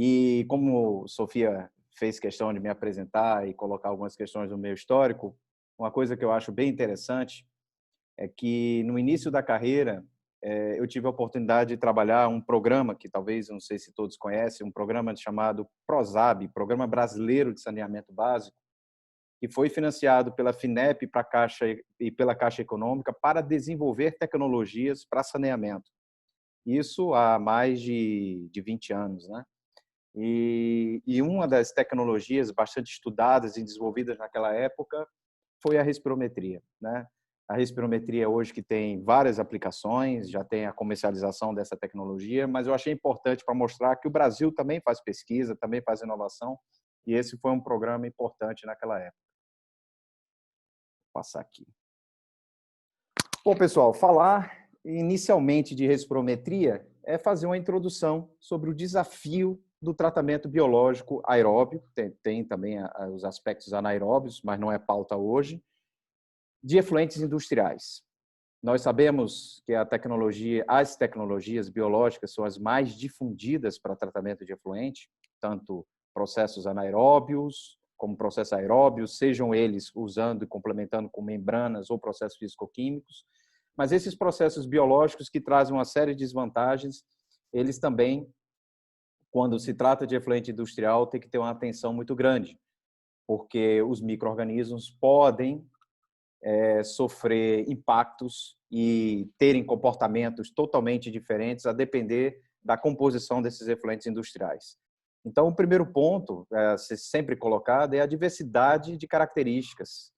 E como Sofia fez questão de me apresentar e colocar algumas questões no meu histórico, uma coisa que eu acho bem interessante é que no início da carreira eu tive a oportunidade de trabalhar um programa que talvez, não sei se todos conhecem, um programa chamado PROSAB, Programa Brasileiro de Saneamento Básico, que foi financiado pela FINEP para a Caixa e pela Caixa Econômica para desenvolver tecnologias para saneamento. Isso há mais de 20 anos, né? E uma das tecnologias bastante estudadas e desenvolvidas naquela época foi a respirometria, né? A respirometria hoje que tem várias aplicações, já tem a comercialização dessa tecnologia, mas eu achei importante para mostrar que o Brasil também faz pesquisa, também faz inovação, e esse foi um programa importante naquela época. Vou passar aqui. Bom, pessoal, falar inicialmente de respirometria é fazer uma introdução sobre o desafio do tratamento biológico aeróbio, tem também os aspectos anaeróbios, mas não é pauta hoje, de efluentes industriais. Nós sabemos que as tecnologias biológicas são as mais difundidas para tratamento de efluente, tanto processos anaeróbios como processos aeróbios, sejam eles usando e complementando com membranas ou processos físico-químicos, mas esses processos biológicos que trazem uma série de desvantagens, eles também, quando se trata de efluente industrial, tem que ter uma atenção muito grande, porque os micro-organismos podem sofrer impactos e terem comportamentos totalmente diferentes a depender da composição desses efluentes industriais. Então, o primeiro ponto a ser sempre colocado é a diversidade de características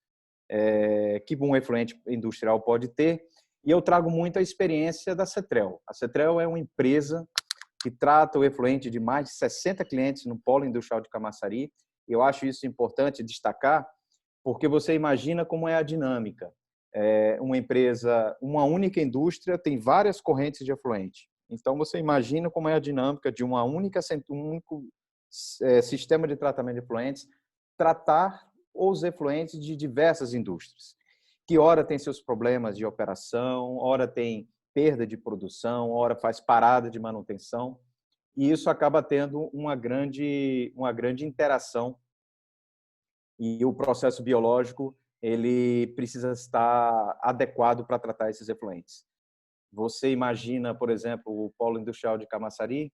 que um efluente industrial pode ter, e eu trago muito a experiência da Cetrel. A Cetrel é uma empresa que trata o efluente de mais de 60 clientes no polo industrial de Camaçari, e eu acho isso importante destacar, porque você imagina como é a dinâmica. Uma empresa, uma única indústria tem várias correntes de efluente. Então, você imagina como é a dinâmica de um único sistema de tratamento de efluentes tratar os efluentes de diversas indústrias, que ora tem seus problemas de operação, ora tem perda de produção, ora faz parada de manutenção, e isso acaba tendo uma grande interação, e o processo biológico ele precisa estar adequado para tratar esses efluentes. Você imagina, por exemplo, o polo industrial de Camaçari,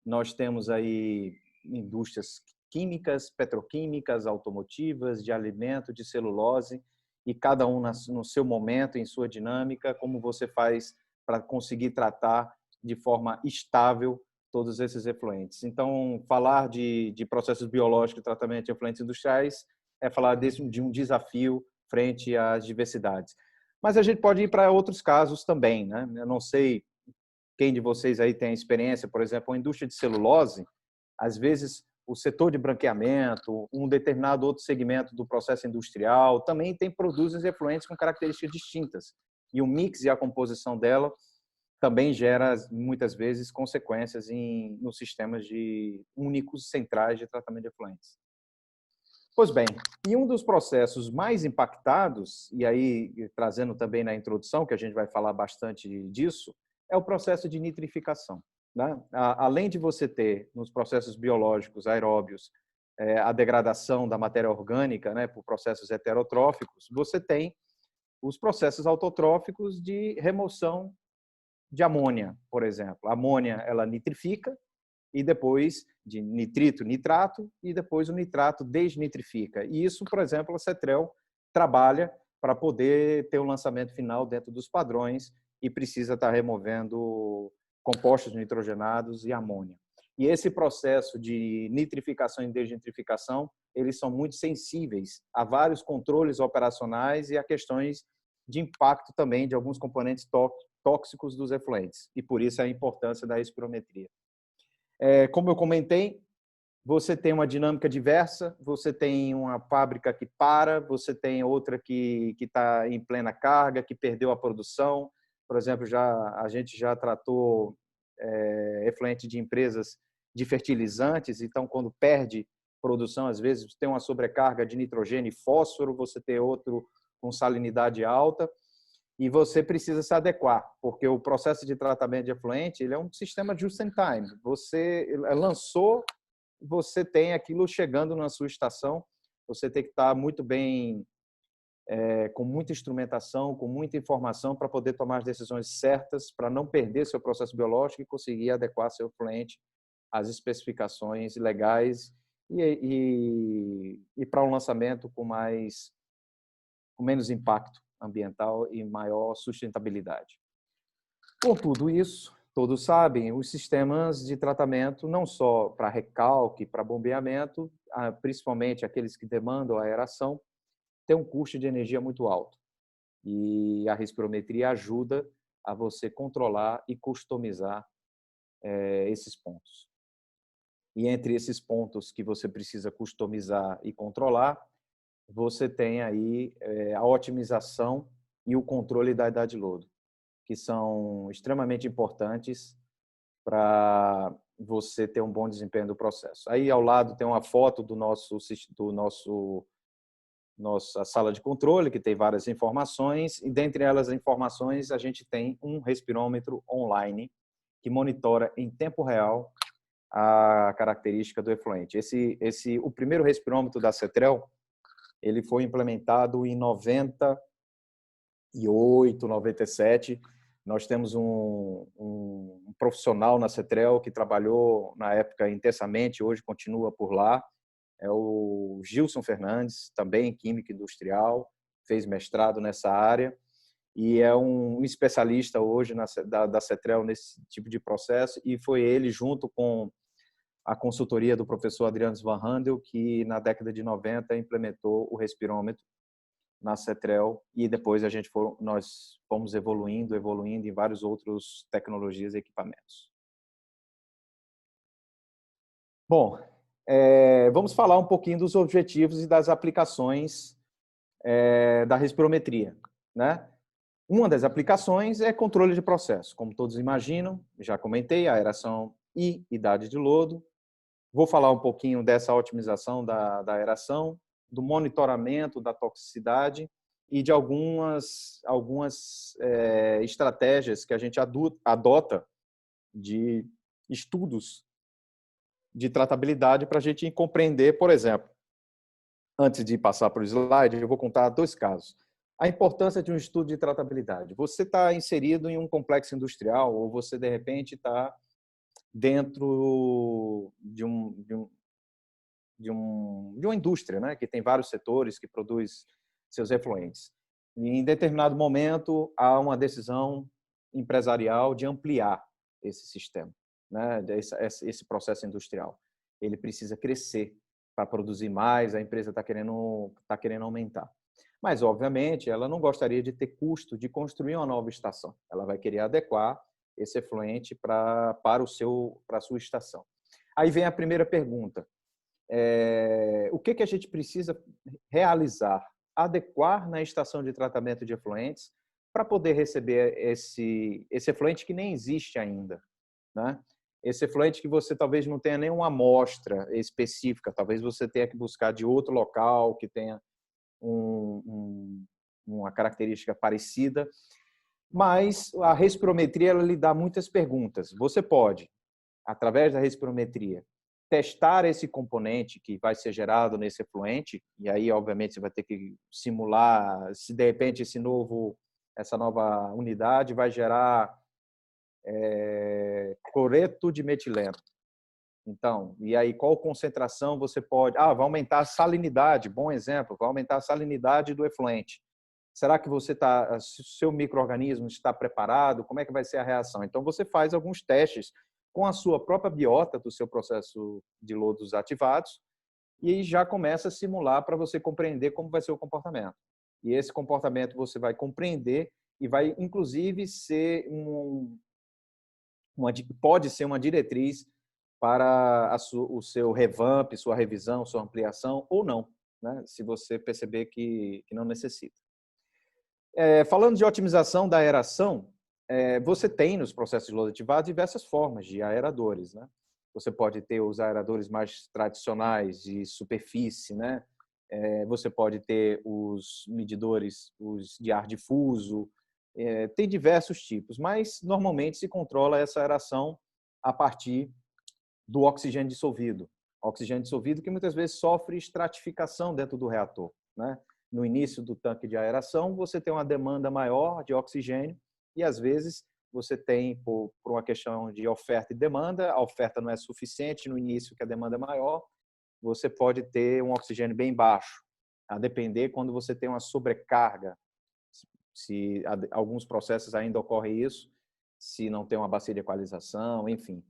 nós temos aí indústrias químicas, petroquímicas, automotivas, de alimento, de celulose, e cada um no seu momento, em sua dinâmica, como você faz para conseguir tratar de forma estável todos esses efluentes. Então, falar de processos biológicos e tratamento de efluentes industriais é falar de um desafio frente às diversidades. Mas a gente pode ir para outros casos também, né? Eu não sei quem de vocês aí tem experiência, por exemplo, a indústria de celulose, às vezes o setor de branqueamento, um determinado outro segmento do processo industrial, também produzem efluentes com características distintas. E o mix e a composição dela também gera, muitas vezes, consequências nos sistemas únicos centrais de tratamento de efluentes. Pois bem, e um dos processos mais impactados, e aí trazendo também na introdução, que a gente vai falar bastante disso, é o processo de nitrificação, né? Além de você ter, nos processos biológicos aeróbios, a degradação da matéria orgânica, né, por processos heterotróficos, você tem os processos autotróficos de remoção de amônia, por exemplo. A amônia, ela nitrifica, e depois de nitrito, nitrato, e depois o nitrato desnitrifica. E isso, por exemplo, a Cetrel trabalha para poder ter o lançamento final dentro dos padrões e precisa estar removendo compostos nitrogenados e amônia. E esse processo de nitrificação e desnitrificação, eles são muito sensíveis a vários controles operacionais e a questões de impacto também de alguns componentes tóxicos dos efluentes. E por isso a importância da respirometria. Como eu comentei, você tem uma dinâmica diversa, você tem uma fábrica que para, você tem outra que está em plena carga, que perdeu a produção. Por exemplo, a gente já tratou efluente de empresas de fertilizantes, então quando perde produção, às vezes tem uma sobrecarga de nitrogênio e fósforo, você tem outro com salinidade alta, e você precisa se adequar, porque o processo de tratamento de efluente ele é um sistema just in time. Você lançou, você tem aquilo chegando na sua estação, você tem que estar muito bem, com muita instrumentação, com muita informação para poder tomar as decisões certas, para não perder seu processo biológico e conseguir adequar seu efluente às especificações legais e para um lançamento com menos impacto ambiental e maior sustentabilidade. Com tudo isso, todos sabem, os sistemas de tratamento, não só para recalque, para bombeamento, principalmente aqueles que demandam aeração, tem um custo de energia muito alto. E a respirometria ajuda a você controlar e customizar esses pontos. E entre esses pontos que você precisa customizar e controlar, você tem aí a otimização e o controle da idade lodo, que são extremamente importantes para você ter um bom desempenho do processo. Aí ao lado tem uma foto do nossa sala de controle, que tem várias informações, e dentre elas as informações a gente tem um respirômetro online que monitora em tempo real a característica do efluente. O primeiro respirômetro da Cetrel, ele foi implementado em 98, 97. Nós temos um profissional na Cetrel que trabalhou na época intensamente, hoje continua por lá, é o Gilson Fernandes, também químico industrial, fez mestrado nessa área e é um especialista hoje da Cetrel nesse tipo de processo, e foi ele, junto com a consultoria do professor Adriano Van Handel, que na década de 90 implementou o respirômetro na Cetrel, e depois nós fomos evoluindo em vários outros tecnologias e equipamentos. Bom, vamos falar um pouquinho dos objetivos e das aplicações da respirometria, né? Uma das aplicações é controle de processo. Como todos imaginam, já comentei, aeração e idade de lodo. Vou falar um pouquinho dessa otimização da aeração, do monitoramento da toxicidade e de algumas estratégias que a gente adota de estudos de tratabilidade para a gente compreender, por exemplo. Antes de passar para o slide, eu vou contar 2 casos. A importância de um estudo de tratabilidade. Você está inserido em um complexo industrial ou você, de repente, está dentro de uma indústria, né, que tem vários setores que produz seus efluentes. E, em determinado momento, há uma decisão empresarial de ampliar esse sistema, né, esse processo industrial. Ele precisa crescer para produzir mais, a empresa está querendo aumentar. Mas, obviamente, ela não gostaria de ter custo de construir uma nova estação. Ela vai querer adequar esse efluente para a sua estação. Aí vem a primeira pergunta. O que a gente precisa realizar? Adequar na estação de tratamento de efluentes para poder receber esse efluente que nem existe ainda, né? Esse efluente que você talvez não tenha nenhuma amostra específica, talvez você tenha que buscar de outro local que tenha uma característica parecida, mas a respirometria ela lhe dá muitas perguntas. Você pode, através da respirometria, testar esse componente que vai ser gerado nesse efluente, e aí, obviamente, você vai ter que simular se, de repente, essa nova unidade vai gerar cloreto de metileno. Então, e aí qual concentração você pode... vai aumentar a salinidade, bom exemplo, vai aumentar a salinidade do efluente. Será que seu micro-organismo está preparado? Como é que vai ser a reação? Então, você faz alguns testes com a sua própria biota do seu processo de lodos ativados e já começa a simular para você compreender como vai ser o comportamento. E esse comportamento você vai compreender e vai, inclusive, ser pode ser uma diretriz para o seu revamp, sua revisão, sua ampliação ou não, né? Se você perceber que não necessita. Falando de otimização da aeração, você tem nos processos de lodo ativado diversas formas de aeradores, né? Você pode ter os aeradores mais tradicionais de superfície, né? Você pode ter os medidores, os de ar difuso, tem diversos tipos, mas normalmente se controla essa aeração a partir do oxigênio dissolvido. Oxigênio dissolvido que muitas vezes sofre estratificação dentro do reator, né? No início do tanque de aeração, você tem uma demanda maior de oxigênio e, às vezes, você tem, por uma questão de oferta e demanda, a oferta não é suficiente no início, que a demanda é maior, você pode ter um oxigênio bem baixo, a depender quando você tem uma sobrecarga, se alguns processos ainda ocorre isso, se não tem uma bacia de equalização, enfim.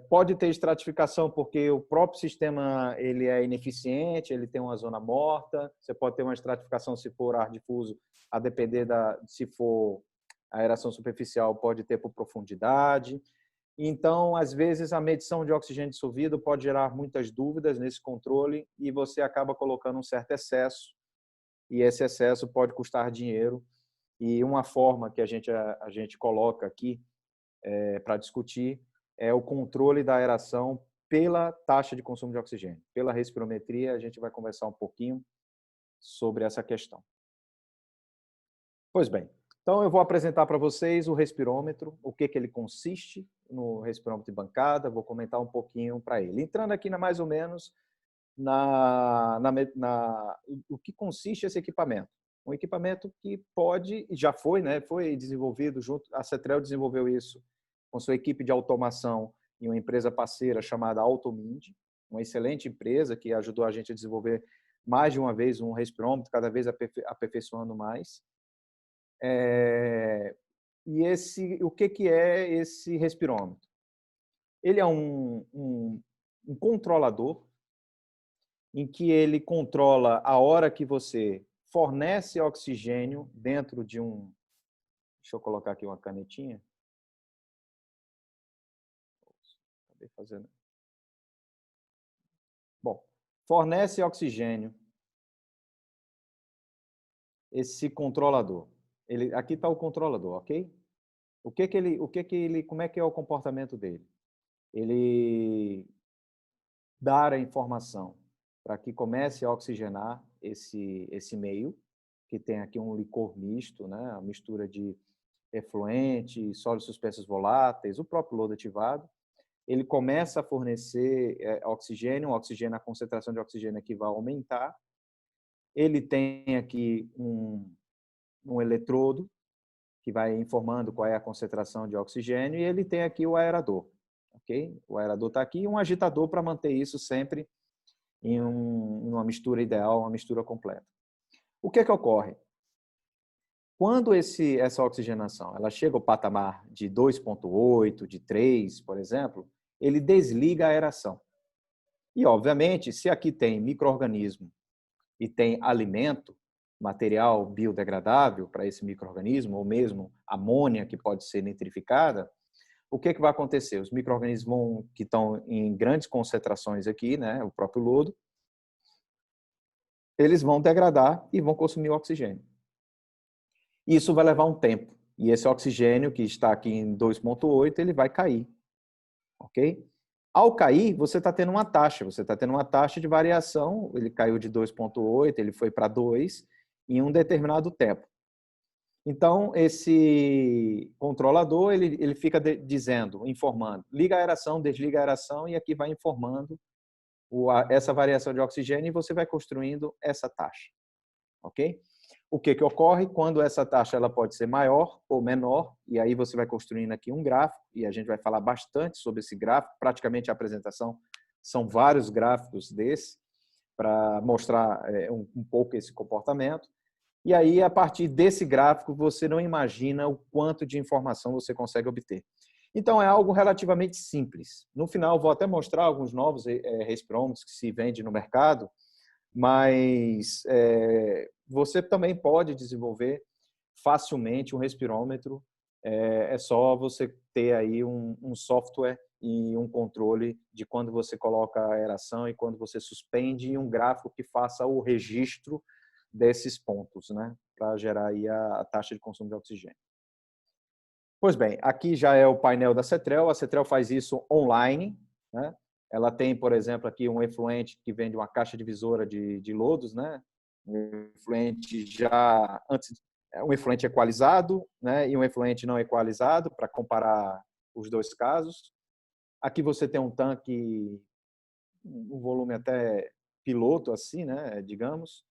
Pode ter estratificação porque o próprio sistema ele é ineficiente, ele tem uma zona morta. Você pode ter uma estratificação se for ar difuso, a depender se for aeração superficial, pode ter por profundidade. Então, às vezes, a medição de oxigênio dissolvido pode gerar muitas dúvidas nesse controle e você acaba colocando um certo excesso e esse excesso pode custar dinheiro. E uma forma que a gente coloca aqui para discutir é o controle da aeração pela taxa de consumo de oxigênio. Pela respirometria, a gente vai conversar um pouquinho sobre essa questão. Pois bem, então eu vou apresentar para vocês o respirômetro, o que ele consiste no respirômetro de bancada, vou comentar um pouquinho para ele. Entrando aqui mais ou menos o que consiste esse equipamento. Um equipamento que pode, já foi, né, foi desenvolvido junto, a Cetrel desenvolveu isso com sua equipe de automação em uma empresa parceira chamada Automind, uma excelente empresa que ajudou a gente a desenvolver mais de uma vez um respirômetro, cada vez aperfeiçoando mais. E o que é esse respirômetro? Ele é um controlador em que ele controla a hora que você fornece oxigênio dentro de um... Deixa eu colocar aqui uma canetinha. Acabei fazendo. Bom, fornece oxigênio esse controlador. Aqui está o controlador, ok? Como é que é o comportamento dele? Ele dá a informação para que comece a oxigenar esse meio, que tem aqui um licor misto, né? A mistura de efluente, sólidos suspensos voláteis, o próprio lodo ativado. Ele começa a fornecer oxigênio, a concentração de oxigênio aqui vai aumentar. Ele tem aqui um eletrodo, que vai informando qual é a concentração de oxigênio, e ele tem aqui o aerador. Okay? O aerador está aqui e um agitador para manter isso sempre em uma mistura ideal, uma mistura completa. O que ocorre? Quando essa oxigenação ela chega ao patamar de 2,8, de 3, por exemplo, ele desliga a aeração. E, obviamente, se aqui tem micro-organismo e tem alimento, material biodegradável para esse micro-organismo, ou mesmo amônia que pode ser nitrificada, o que vai acontecer? Os micro-organismos que estão em grandes concentrações aqui, né, o próprio lodo, eles vão degradar e vão consumir o oxigênio. Isso vai levar um tempo. E esse oxigênio, que está aqui em 2,8, ele vai cair. Ok? Ao cair, você está tendo uma taxa. Você está tendo uma taxa de variação. Ele caiu de 2,8, ele foi para 2 em um determinado tempo. Então, esse controlador, ele fica dizendo, informando, liga a aeração, desliga a aeração, e aqui vai informando essa variação de oxigênio e você vai construindo essa taxa. Ok? O que ocorre quando essa taxa ela pode ser maior ou menor, e aí você vai construindo aqui um gráfico, e a gente vai falar bastante sobre esse gráfico, praticamente a apresentação são vários gráficos desse, para mostrar um pouco esse comportamento. E aí, a partir desse gráfico, você não imagina o quanto de informação você consegue obter. Então, é algo relativamente simples. No final, vou até mostrar alguns novos respirômetros que se vendem no mercado, mas você também pode desenvolver facilmente um respirômetro. É só você ter aí um software e um controle de quando você coloca a aeração e quando você suspende, e um gráfico que faça o registro desses pontos, né, para gerar aí a taxa de consumo de oxigênio. Pois bem, aqui já é o painel da Cetrel. A Cetrel faz isso online, né? Ela tem, por exemplo, aqui um efluente que vem de uma caixa divisora de lodos, né? Um efluente um efluente equalizado, né? E um efluente não equalizado, para comparar os dois casos. Aqui você tem um tanque um volume até piloto, assim, né, digamos,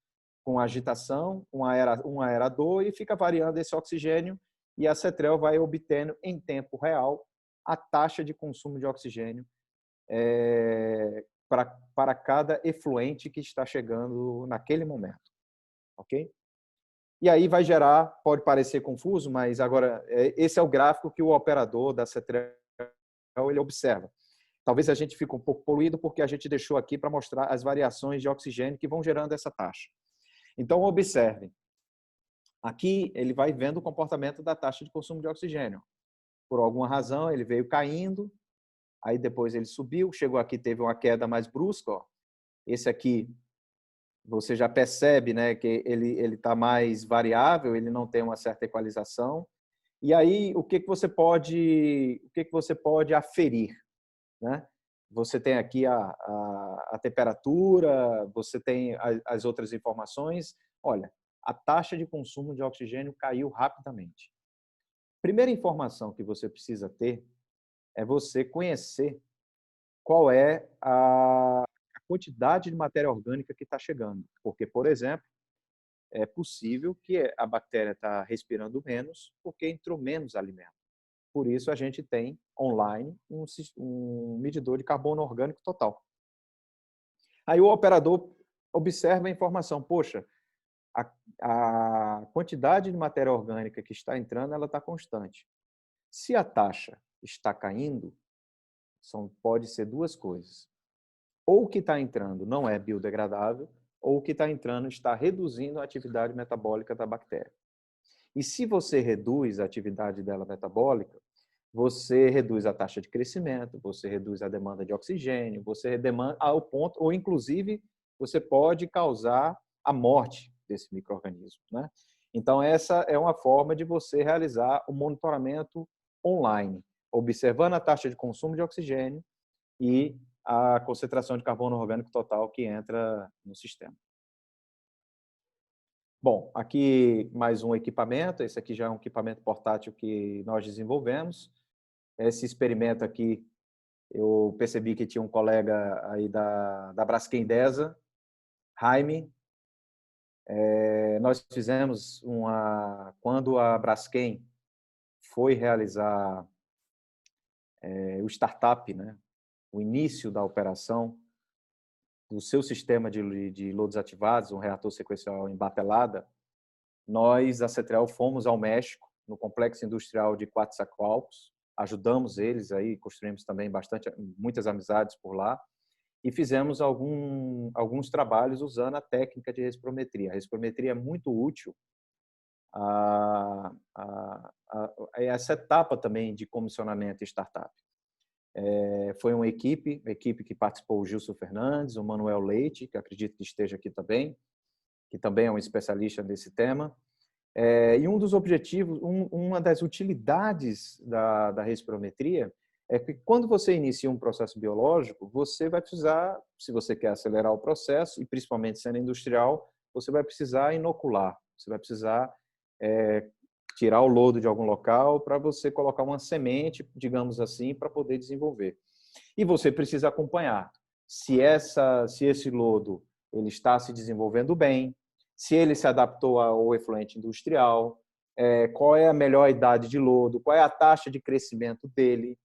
com agitação, um aerador, e fica variando esse oxigênio, e a CETREL vai obtendo em tempo real a taxa de consumo de oxigênio para cada efluente que está chegando naquele momento, ok? E aí vai gerar, pode parecer confuso, mas agora esse é o gráfico que o operador da CETREL ele observa. Talvez a gente fique um pouco poluído porque a gente deixou aqui para mostrar as variações de oxigênio que vão gerando essa taxa. Então, observem. Aqui ele vai vendo o comportamento da taxa de consumo de oxigênio. Por alguma razão, ele veio caindo, aí depois ele subiu, chegou aqui, teve uma queda mais brusca. Ó. Esse aqui, você já percebe, né, que ele está mais variável, ele não tem uma certa equalização. E aí, o que você pode aferir? Né? Você tem aqui a temperatura, você tem as outras informações. Olha, a taxa de consumo de oxigênio caiu rapidamente. Primeira informação que você precisa ter é você conhecer qual é a quantidade de matéria orgânica que está chegando. Porque, por exemplo, é possível que a bactéria está respirando menos porque entrou menos alimento. Por isso, a gente tem online um medidor de carbono orgânico total. Aí o operador observa a informação. Poxa, a quantidade de matéria orgânica que está entrando, ela está constante. Se a taxa está caindo, pode ser duas coisas. Ou o que está entrando não é biodegradável, ou o que está entrando está reduzindo a atividade metabólica da bactéria. E se você reduz a atividade dela metabólica, você reduz a taxa de crescimento, você reduz a demanda de oxigênio, você demanda ao ponto, ou inclusive você pode causar a morte desse micro-organismo, né? Então, essa é uma forma de você realizar o monitoramento online, observando a taxa de consumo de oxigênio e a concentração de carbono orgânico total que entra no sistema. Bom, aqui mais um equipamento, esse aqui já é um equipamento portátil que nós desenvolvemos. Esse experimento aqui, eu percebi que tinha um colega aí da Braskem Idesa, Jaime. Nós fizemos quando a Braskem foi realizar o startup, né, o início da operação do seu sistema de lodos ativados, um reator sequencial em batelada, nós, a CETREL, fomos ao México, no complexo industrial de Coatzacoalcos, ajudamos eles aí, construímos também muitas amizades por lá, e fizemos alguns trabalhos usando a técnica de respirometria. A respirometria é muito útil a essa etapa também de comissionamento e startup. Foi uma equipe que participou, o Gilson Fernandes, o Manuel Leite, que acredito que esteja aqui também, que também é um especialista nesse tema. E um dos objetivos, uma das utilidades da respirometria é que quando você inicia um processo biológico, você vai precisar, se você quer acelerar o processo, e principalmente sendo industrial, você vai precisar inocular, você vai precisar tirar o lodo de algum local para você colocar uma semente, digamos assim, para poder desenvolver. E você precisa acompanhar se esse lodo ele está se desenvolvendo bem, se ele se adaptou ao efluente industrial, qual é a melhor idade de lodo, qual é a taxa de crescimento dele,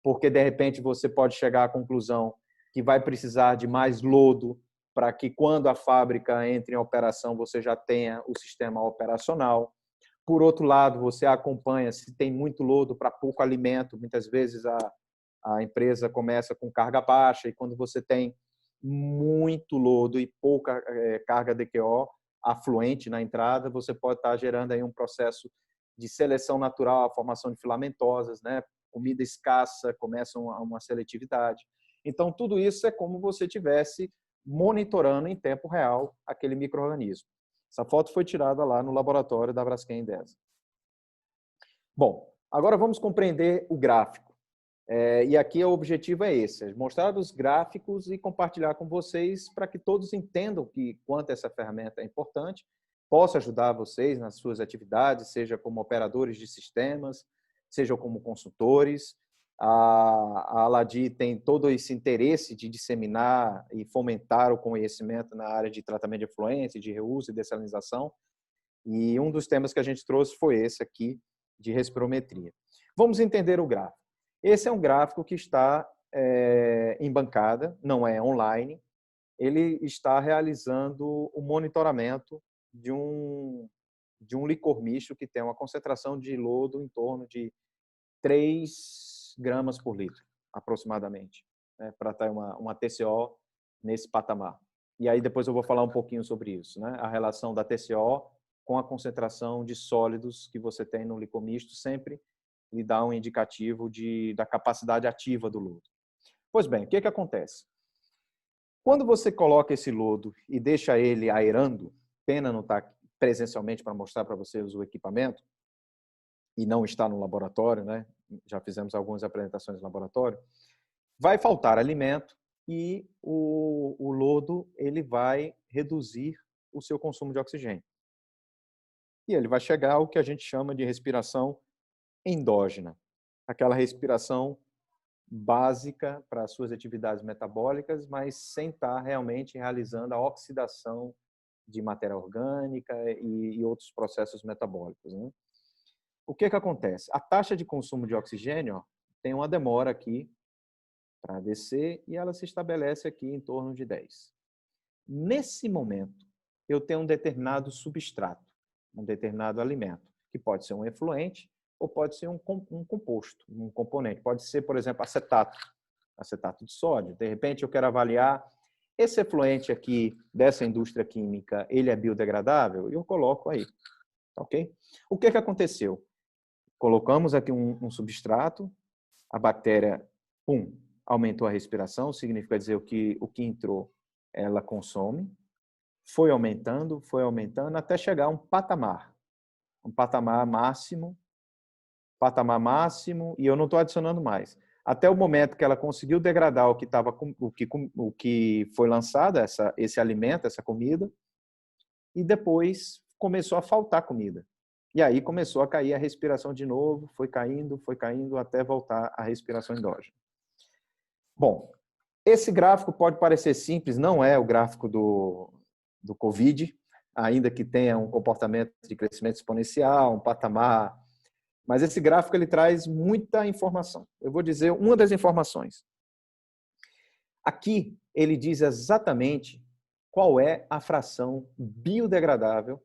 porque de repente você pode chegar à conclusão que vai precisar de mais lodo para que quando a fábrica entre em operação você já tenha o sistema operacional. Por outro lado, você acompanha se tem muito lodo para pouco alimento, muitas vezes a empresa começa com carga baixa e quando você tem muito lodo e pouca carga DQO afluente na entrada, você pode estar gerando aí um processo de seleção natural, a formação de filamentosas, né? Comida escassa, começa uma seletividade. Então, tudo isso é como você estivesse monitorando em tempo real aquele micro-organismo. Essa foto foi tirada lá no laboratório da Braskem Idesa. Bom, agora vamos compreender o gráfico. E aqui o objetivo é esse, mostrar os gráficos e compartilhar com vocês para que todos entendam quanto essa ferramenta é importante, possa ajudar vocês nas suas atividades, seja como operadores de sistemas, seja como consultores, A Aladi tem todo esse interesse de disseminar e fomentar o conhecimento na área de tratamento de efluentes, de reuso e dessalinização. E um dos temas que a gente trouxe foi esse aqui, de respirometria. Vamos entender o gráfico. Esse é um gráfico que está em bancada, não é online. Ele está realizando o monitoramento de um licor misto que tem uma concentração de lodo em torno de 3 gramas por litro, aproximadamente, né, para ter uma TCO nesse patamar. E aí depois eu vou falar um pouquinho sobre isso, né? A relação da TCO com a concentração de sólidos que você tem no licor misto sempre lhe dá um indicativo da capacidade ativa do lodo. Pois bem, o que acontece? Quando você coloca esse lodo e deixa ele aerando, pena não estar presencialmente para mostrar para vocês o equipamento, e não está no laboratório, né? Já fizemos algumas apresentações no laboratório, vai faltar alimento e o lodo ele vai reduzir o seu consumo de oxigênio. E ele vai chegar ao que a gente chama de respiração endógena, aquela respiração básica para as suas atividades metabólicas, mas sem estar realmente realizando a oxidação de matéria orgânica e outros processos metabólicos, né? O que acontece? A taxa de consumo de oxigênio tem uma demora aqui para descer e ela se estabelece aqui em torno de 10. Nesse momento, eu tenho um determinado substrato, um determinado alimento, que pode ser um efluente ou pode ser um composto, um componente. Pode ser, por exemplo, acetato de sódio. De repente, eu quero avaliar esse efluente aqui dessa indústria química, ele é biodegradável? Eu coloco aí, ok? O que aconteceu? Colocamos aqui um substrato, a bactéria, aumentou a respiração, significa dizer o que entrou, ela consome, foi aumentando, até chegar a um patamar máximo, e eu não estou adicionando mais. Até o momento que ela conseguiu degradar o que foi lançado, esse alimento, essa comida, e depois começou a faltar comida. E aí começou a cair a respiração de novo, foi caindo, até voltar à respiração endógena. Bom, esse gráfico pode parecer simples, não é o gráfico do COVID, ainda que tenha um comportamento de crescimento exponencial, um patamar, mas esse gráfico ele traz muita informação. Eu vou dizer uma das informações. Aqui ele diz exatamente qual é a fração biodegradável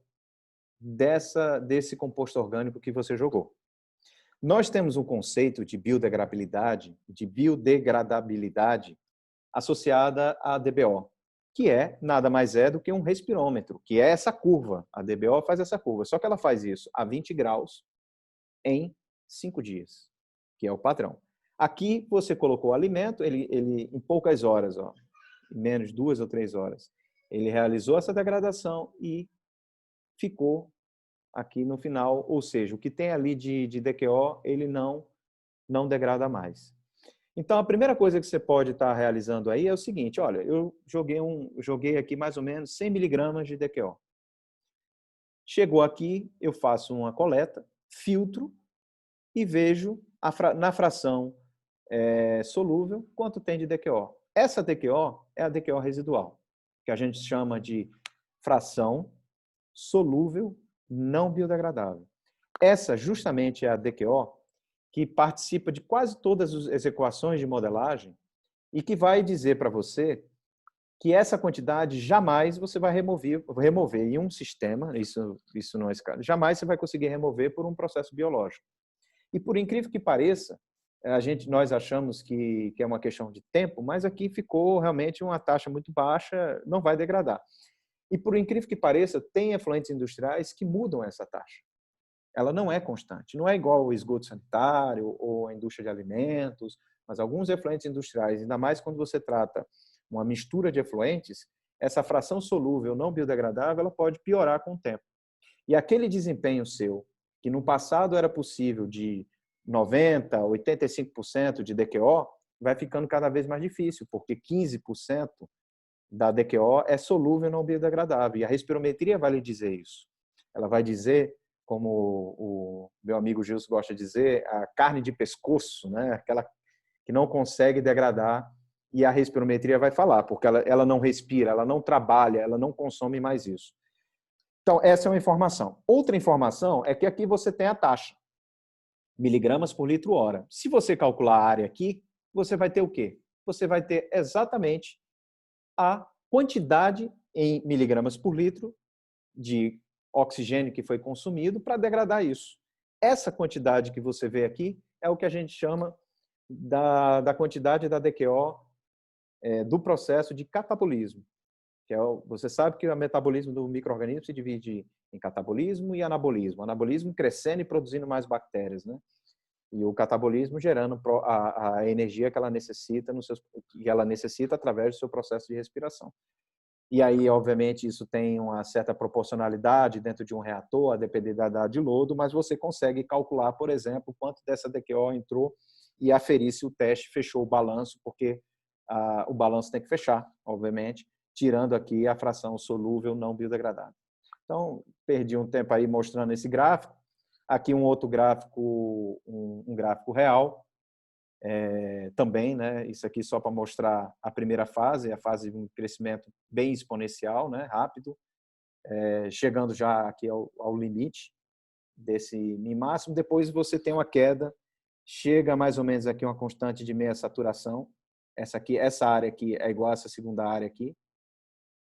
desse composto orgânico que você jogou. Nós temos um conceito de biodegradabilidade associada à DBO, que nada mais é do que um respirômetro, que é essa curva. A DBO faz essa curva, só que ela faz isso a 20 graus em 5 dias, que é o padrão. Aqui você colocou o alimento, ele em poucas horas, em menos de 2 ou 3 horas, ele realizou essa degradação e ficou aqui no final, ou seja, o que tem ali de DQO, ele não degrada mais. Então, a primeira coisa que você pode estar realizando aí é o seguinte, olha, eu joguei aqui mais ou menos 100 miligramas de DQO. Chegou aqui, eu faço uma coleta, filtro e vejo na fração solúvel quanto tem de DQO. Essa DQO é a DQO residual, que a gente chama de fração solúvel não biodegradável. Essa justamente é a DQO que participa de quase todas as equações de modelagem e que vai dizer para você que essa quantidade jamais você vai remover em um sistema, isso não é escala, jamais você vai conseguir remover por um processo biológico. E por incrível que pareça, nós achamos que é uma questão de tempo, mas aqui ficou realmente uma taxa muito baixa, não vai degradar. E por incrível que pareça, tem efluentes industriais que mudam essa taxa. Ela não é constante, não é igual ao esgoto sanitário ou a indústria de alimentos, mas alguns efluentes industriais, ainda mais quando você trata uma mistura de efluentes, essa fração solúvel não biodegradável, ela pode piorar com o tempo. E aquele desempenho seu, que no passado era possível de 90%, 85% de DQO, vai ficando cada vez mais difícil, porque 15% da DQO é solúvel não biodegradável. E a respirometria vai lhe dizer isso. Ela vai dizer, como o meu amigo Gilson gosta de dizer, a carne de pescoço, né? que não consegue degradar, e a respirometria vai falar, porque ela não respira, ela não trabalha, ela não consome mais isso. Então, essa é uma informação. Outra informação é que aqui você tem a taxa, miligramas por litro hora. Se você calcular a área aqui, você vai ter o quê? Você vai ter exatamente a quantidade em miligramas por litro de oxigênio que foi consumido para degradar isso. Essa quantidade que você vê aqui é o que a gente chama da quantidade da DQO do processo de catabolismo. Que você sabe que o metabolismo do micro-organismo se divide em catabolismo e anabolismo. Anabolismo crescendo e produzindo mais bactérias, né? E o catabolismo gerando a energia que ela necessita através do seu processo de respiração. E aí, obviamente, isso tem uma certa proporcionalidade dentro de um reator, a depender da idade de lodo, mas você consegue calcular, por exemplo, quanto dessa DQO entrou e aferir se o teste fechou o balanço, porque o balanço tem que fechar, obviamente, tirando aqui a fração solúvel não biodegradável. Então, perdi um tempo aí mostrando esse gráfico. Aqui um outro gráfico, um gráfico real, também, né? Isso aqui só para mostrar a primeira fase, a fase de um crescimento bem exponencial, né? Rápido, chegando já aqui ao limite desse min máximo. Depois você tem uma queda, chega mais ou menos aqui uma constante de meia saturação. Essa área aqui é igual a essa segunda área aqui.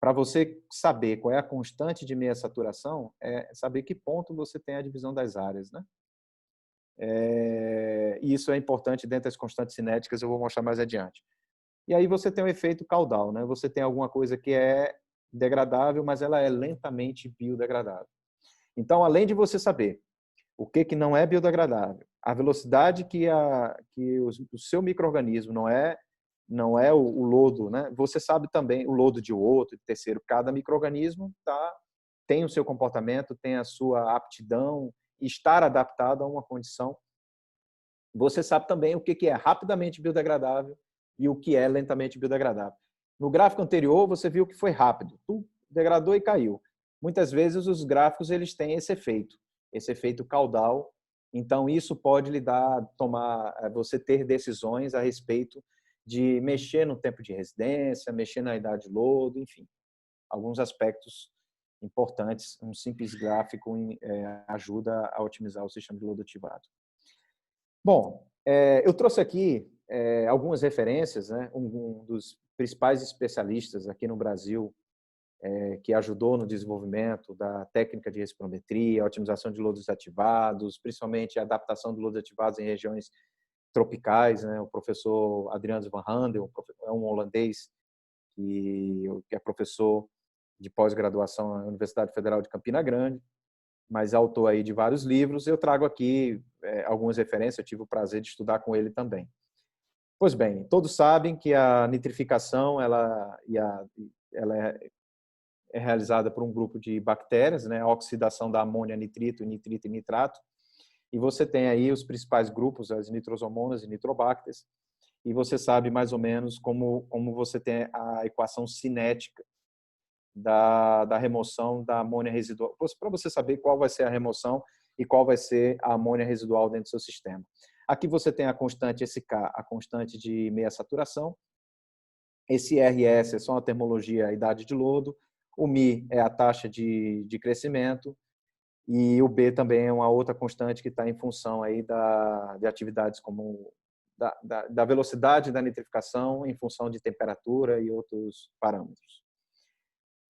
Para você saber qual é a constante de meia saturação, é saber que ponto você tem a divisão das áreas, né? E isso é importante dentro das constantes cinéticas, eu vou mostrar mais adiante. E aí você tem o efeito caudal, né? Você tem alguma coisa que é degradável, mas ela é lentamente biodegradável. Então, além de você saber o que não é biodegradável, a velocidade que o seu micro-organismo não é o lodo, né? Você sabe também o lodo de outro, de terceiro. Cada micro-organismo tem o seu comportamento, tem a sua aptidão, estar adaptado a uma condição. Você sabe também o que é rapidamente biodegradável e o que é lentamente biodegradável. No gráfico anterior, você viu que foi rápido. Tu degradou e caiu. Muitas vezes os gráficos eles têm esse efeito caudal. Então, isso pode lhe dar, você ter decisões a respeito de mexer no tempo de residência, mexer na idade de lodo, enfim. Alguns aspectos importantes. Um simples gráfico ajuda a otimizar o sistema de lodo ativado. Bom, eu trouxe aqui algumas referências, né? Um dos principais especialistas aqui no Brasil que ajudou no desenvolvimento da técnica de respirometria, otimização de lodos ativados, principalmente a adaptação de lodos ativados em regiões tropicais, né? O professor Adriano van Handel é um holandês que é professor de pós-graduação na Universidade Federal de Campina Grande, mas autor aí de vários livros. Eu trago aqui algumas referências, eu tive o prazer de estudar com ele também. Pois bem, todos sabem que a nitrificação ela é realizada por um grupo de bactérias, né? A oxidação da amônia, nitrito, nitrito e nitrato. E você tem aí os principais grupos, as nitrosomonas e nitrobacters, e você sabe mais ou menos como você tem a equação cinética da remoção da amônia residual, para você saber qual vai ser a remoção e qual vai ser a amônia residual dentro do seu sistema. Aqui você tem a constante SK, a constante de meia saturação. Esse RS é só uma termologia, a idade de lodo. O Mi é a taxa de crescimento. E o B também é uma outra constante que está em função aí de atividades como da velocidade da nitrificação em função de temperatura e outros parâmetros.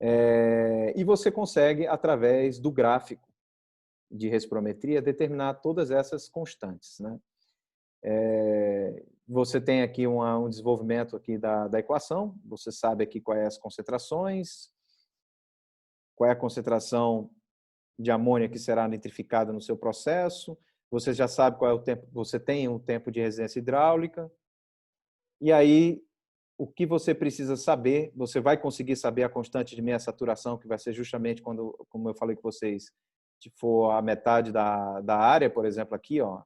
E você consegue, através do gráfico de respirometria, determinar todas essas constantes, né? Você tem aqui um desenvolvimento aqui da equação, você sabe aqui quais as concentrações, qual é a concentração de amônia que será nitrificada no seu processo, você já sabe qual é o tempo, você tem um tempo de residência hidráulica, e aí o que você precisa saber, você vai conseguir saber a constante de meia saturação, que vai ser justamente quando, como eu falei com vocês, se for a metade da área, por exemplo, aqui, ó,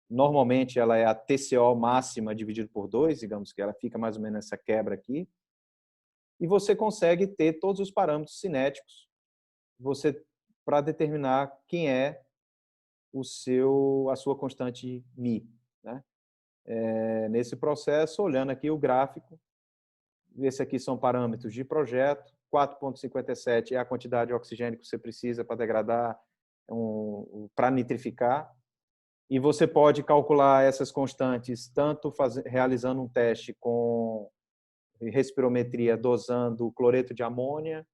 normalmente ela é a TCO máxima dividido por 2, digamos que ela fica mais ou menos nessa quebra aqui, e você consegue ter todos os parâmetros cinéticos para determinar quem é a sua constante Mi, né? nesse processo, olhando aqui o gráfico. Esse aqui são parâmetros de projeto. 4,57 é a quantidade de oxigênio que você precisa para degradar, para nitrificar. E você pode calcular essas constantes tanto realizando um teste com respirometria dosando cloreto de amônia.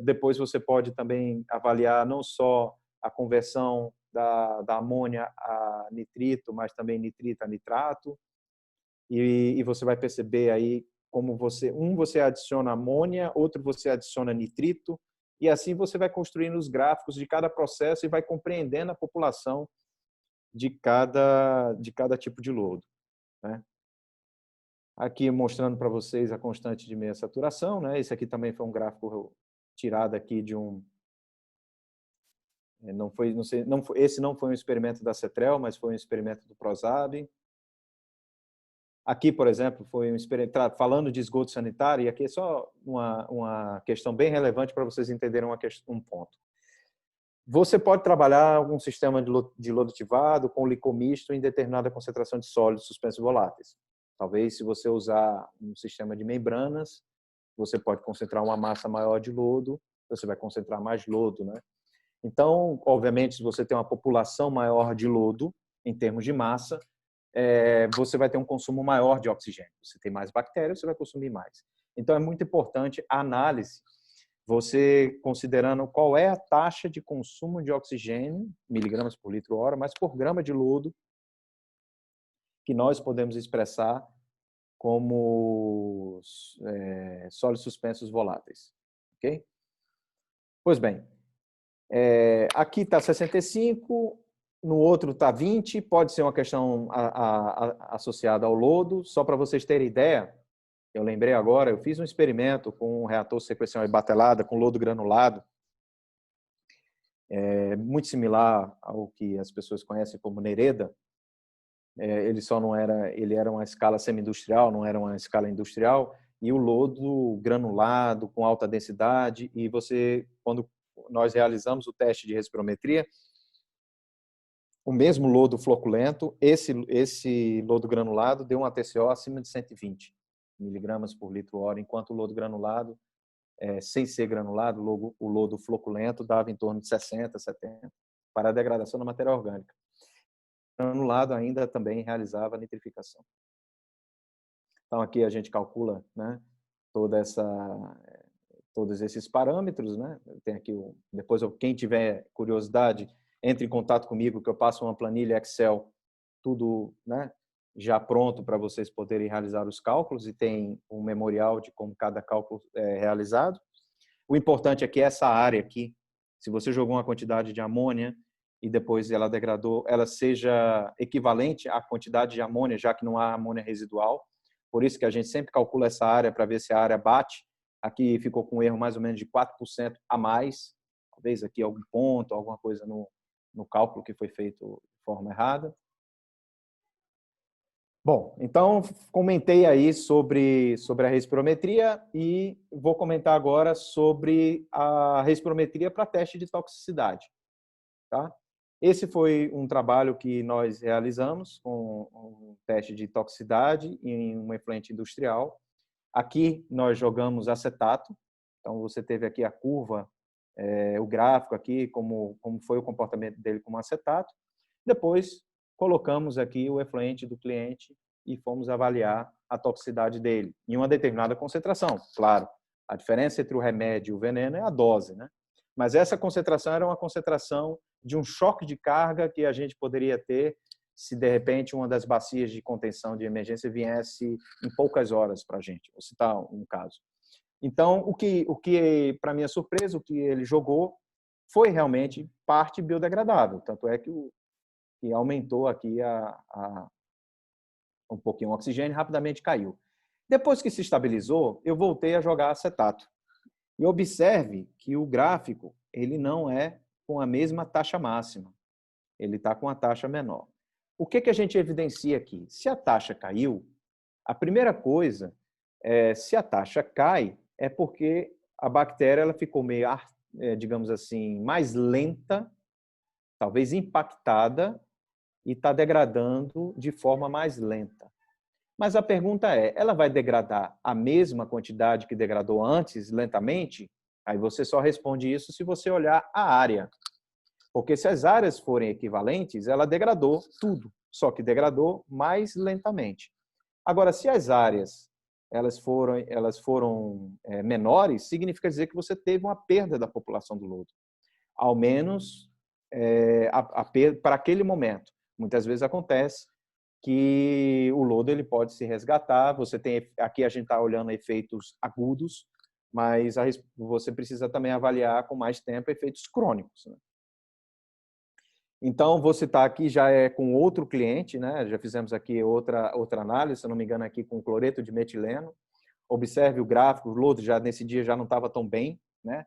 Depois você pode também avaliar não só a conversão da amônia a nitrito, mas também nitrito a nitrato. E você vai perceber aí como você adiciona amônia, outro você adiciona nitrito, e assim você vai construindo os gráficos de cada processo e vai compreendendo a população de cada tipo de lodo, né? Aqui mostrando para vocês a constante de meia saturação, né? Esse aqui também foi um gráfico tirado aqui de esse não foi um experimento da CETREL, mas foi um experimento do PROSAB. Aqui, por exemplo, foi um experimento falando de esgoto sanitário, e aqui é só uma questão bem relevante para vocês entenderem um ponto. Você pode trabalhar algum sistema de lodo ativado com licor misto em determinada concentração de sólidos suspensos voláteis. Talvez, se você usar um sistema de membranas, você pode concentrar uma massa maior de lodo, você vai concentrar mais lodo, né? Então, obviamente, se você tem uma população maior de lodo, em termos de massa, você vai ter um consumo maior de oxigênio. Você tem mais bactérias, você vai consumir mais. Então, é muito importante a análise, você considerando qual é a taxa de consumo de oxigênio, miligramas por litro hora, mas por grama de lodo, que nós podemos expressar como sólidos suspensos voláteis. Ok? Pois bem, aqui está 65, no outro está 20, pode ser uma questão associada ao lodo. Só para vocês terem ideia, eu lembrei agora, eu fiz um experimento com um reator sequencial batelada com lodo granulado, muito similar ao que as pessoas conhecem como Nereda. Ele só não era, ele era uma escala semi-industrial, não era uma escala industrial, e o lodo granulado com alta densidade. E quando nós realizamos o teste de respirometria, o mesmo lodo floculento, esse lodo granulado deu um ATCO acima de 120 miligramas por litro hora, enquanto o lodo granulado, sem ser granulado, o lodo floculento dava em torno de 60, 70 para a degradação da matéria orgânica. O granulado ainda também realizava a nitrificação. Então aqui a gente calcula, né, todos esses parâmetros, né? Tem aqui depois quem tiver curiosidade, entre em contato comigo que eu passo uma planilha Excel, tudo, né, já pronto para vocês poderem realizar os cálculos, e tem um memorial de como cada cálculo é realizado. O importante é que essa área aqui, se você jogou uma quantidade de amônia e depois ela degradou, ela seja equivalente à quantidade de amônia, já que não há amônia residual. Por isso que a gente sempre calcula essa área para ver se a área bate. Aqui ficou com um erro mais ou menos de 4% a mais. Talvez aqui algum ponto, alguma coisa no cálculo que foi feito de forma errada. Bom, então comentei aí sobre a respirometria e vou comentar agora sobre a respirometria para teste de toxicidade. Tá? Esse foi um trabalho que nós realizamos com um teste de toxicidade em um efluente industrial. Aqui nós jogamos acetato, então você teve aqui a curva, o gráfico aqui, como foi o comportamento dele com acetato. Depois colocamos aqui o efluente do cliente e fomos avaliar a toxicidade dele em uma determinada concentração. Claro, a diferença entre o remédio e o veneno é a dose, né? Mas essa concentração era uma concentração de um choque de carga que a gente poderia ter se, de repente, uma das bacias de contenção de emergência viesse em poucas horas para a gente. Vou citar um caso. Então, o que para minha surpresa, o que ele jogou foi realmente parte biodegradável. Tanto é que aumentou aqui um pouquinho o oxigênio e rapidamente caiu. Depois que se estabilizou, eu voltei a jogar acetato. E observe que o gráfico ele não é com a mesma taxa máxima. Ele está com a taxa menor. O que a gente evidencia aqui? Se a taxa caiu, a primeira coisa, se a taxa cai, é porque a bactéria ela ficou meio, digamos assim, mais lenta, talvez impactada e está degradando de forma mais lenta. Mas a pergunta é, ela vai degradar a mesma quantidade que degradou antes, lentamente? Aí você só responde isso se você olhar a área. Porque se as áreas forem equivalentes, ela degradou tudo, só que degradou mais lentamente. Agora, se as áreas elas foram menores, significa dizer que você teve uma perda da população do lodo. Ao menos para aquele momento. Muitas vezes acontece que o lodo ele pode se resgatar. Você tem aqui a gente está olhando efeitos agudos, mas você precisa também avaliar com mais tempo efeitos crônicos, né? Então, vou citar aqui, já é com outro cliente, né? Já fizemos aqui outra análise, se não me engano, aqui com cloreto de metileno. Observe o gráfico, o lodo já nesse dia já não estava tão bem, né?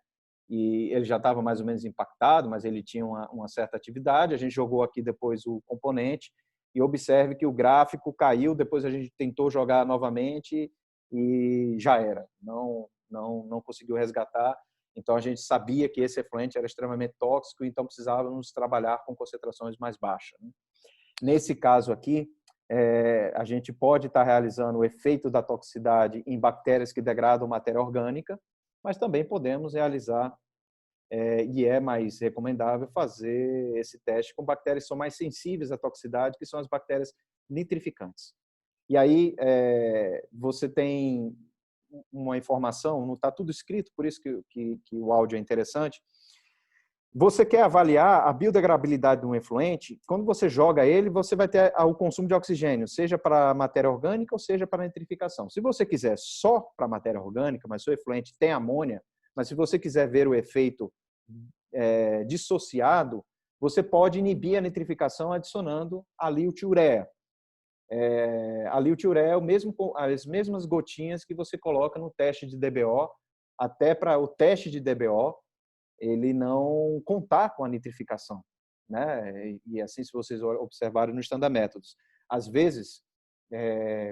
E ele já estava mais ou menos impactado, mas ele tinha uma certa atividade. A gente jogou aqui depois o componente e observe que o gráfico caiu, depois a gente tentou jogar novamente e já era. Não conseguiu resgatar. Então, a gente sabia que esse efluente era extremamente tóxico, então precisávamos trabalhar com concentrações mais baixas, né? Nesse caso aqui, a gente pode estar realizando o efeito da toxicidade em bactérias que degradam matéria orgânica, mas também podemos realizar, e é mais recomendável, fazer esse teste com bactérias que são mais sensíveis à toxicidade, que são as bactérias nitrificantes. E aí você tem uma informação, não está tudo escrito, por isso que o áudio é interessante. Você quer avaliar a biodegradabilidade de um efluente, quando você joga ele, você vai ter o consumo de oxigênio, seja para matéria orgânica ou seja para nitrificação. Se você quiser só para matéria orgânica, mas seu efluente tem amônia, mas se você quiser ver o efeito dissociado, você pode inibir a nitrificação adicionando alil-tiureia. Alil-tiureia é as mesmas gotinhas que você coloca no teste de DBO, até para o teste de DBO, ele não contar com a nitrificação, né? E assim, se vocês observarem no Standard Methods, às vezes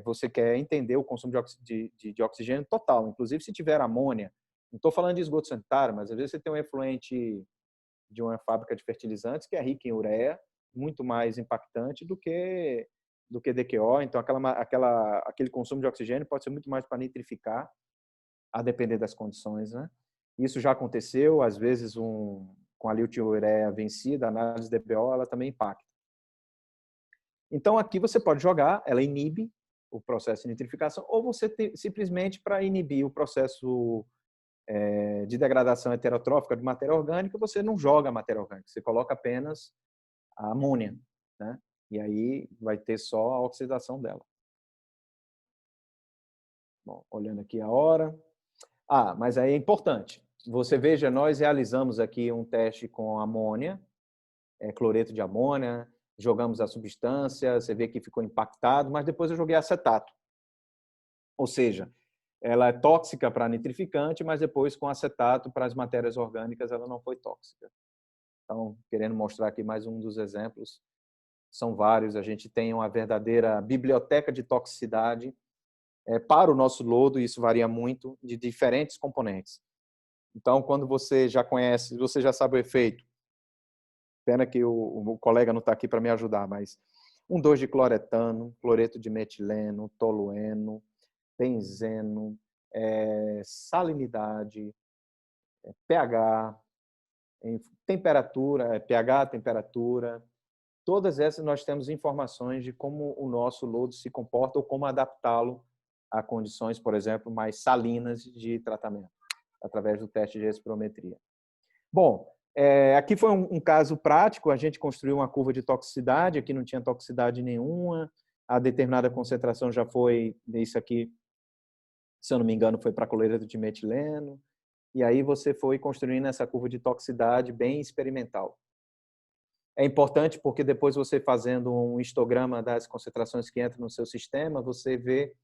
você quer entender o consumo de oxigênio total, inclusive se tiver amônia. Não estou falando de esgoto sanitário, mas às vezes você tem um efluente de uma fábrica de fertilizantes que é rica em ureia, muito mais impactante do que DQO. Então, aquele consumo de oxigênio pode ser muito mais para nitrificar, a depender das condições, né? Isso já aconteceu, às vezes com a liutiureia vencida, a análise DBO, ela também impacta. Então, aqui você pode jogar, ela inibe o processo de nitrificação, ou você simplesmente, para inibir o processo de degradação heterotrófica de matéria orgânica, você não joga a matéria orgânica, você coloca apenas a amônia, né? E aí vai ter só a oxidação dela. Bom, olhando aqui a hora. Mas aí é importante. Você veja, nós realizamos aqui um teste com amônia, cloreto de amônia, jogamos a substância, você vê que ficou impactado, mas depois eu joguei acetato. Ou seja, ela é tóxica para nitrificante, mas depois com acetato para as matérias orgânicas ela não foi tóxica. Então, querendo mostrar aqui mais um dos exemplos, são vários, a gente tem uma verdadeira biblioteca de toxicidade para o nosso lodo, e isso varia muito, de diferentes componentes. Então, quando você já conhece, você já sabe o efeito, pena que o colega não está aqui para me ajudar, mas 1,2-dicloretano, cloreto de metileno, tolueno, benzeno, salinidade, pH, temperatura, pH, temperatura, todas essas nós temos informações de como o nosso lodo se comporta ou como adaptá-lo a condições, por exemplo, mais salinas de tratamento, através do teste de espirometria. Bom, aqui foi um caso prático, a gente construiu uma curva de toxicidade, aqui não tinha toxicidade nenhuma, a determinada concentração já foi, isso aqui, se eu não me engano, foi para cloreto de metileno, e aí você foi construindo essa curva de toxicidade bem experimental. É importante porque depois você fazendo um histograma das concentrações que entram no seu sistema, você vê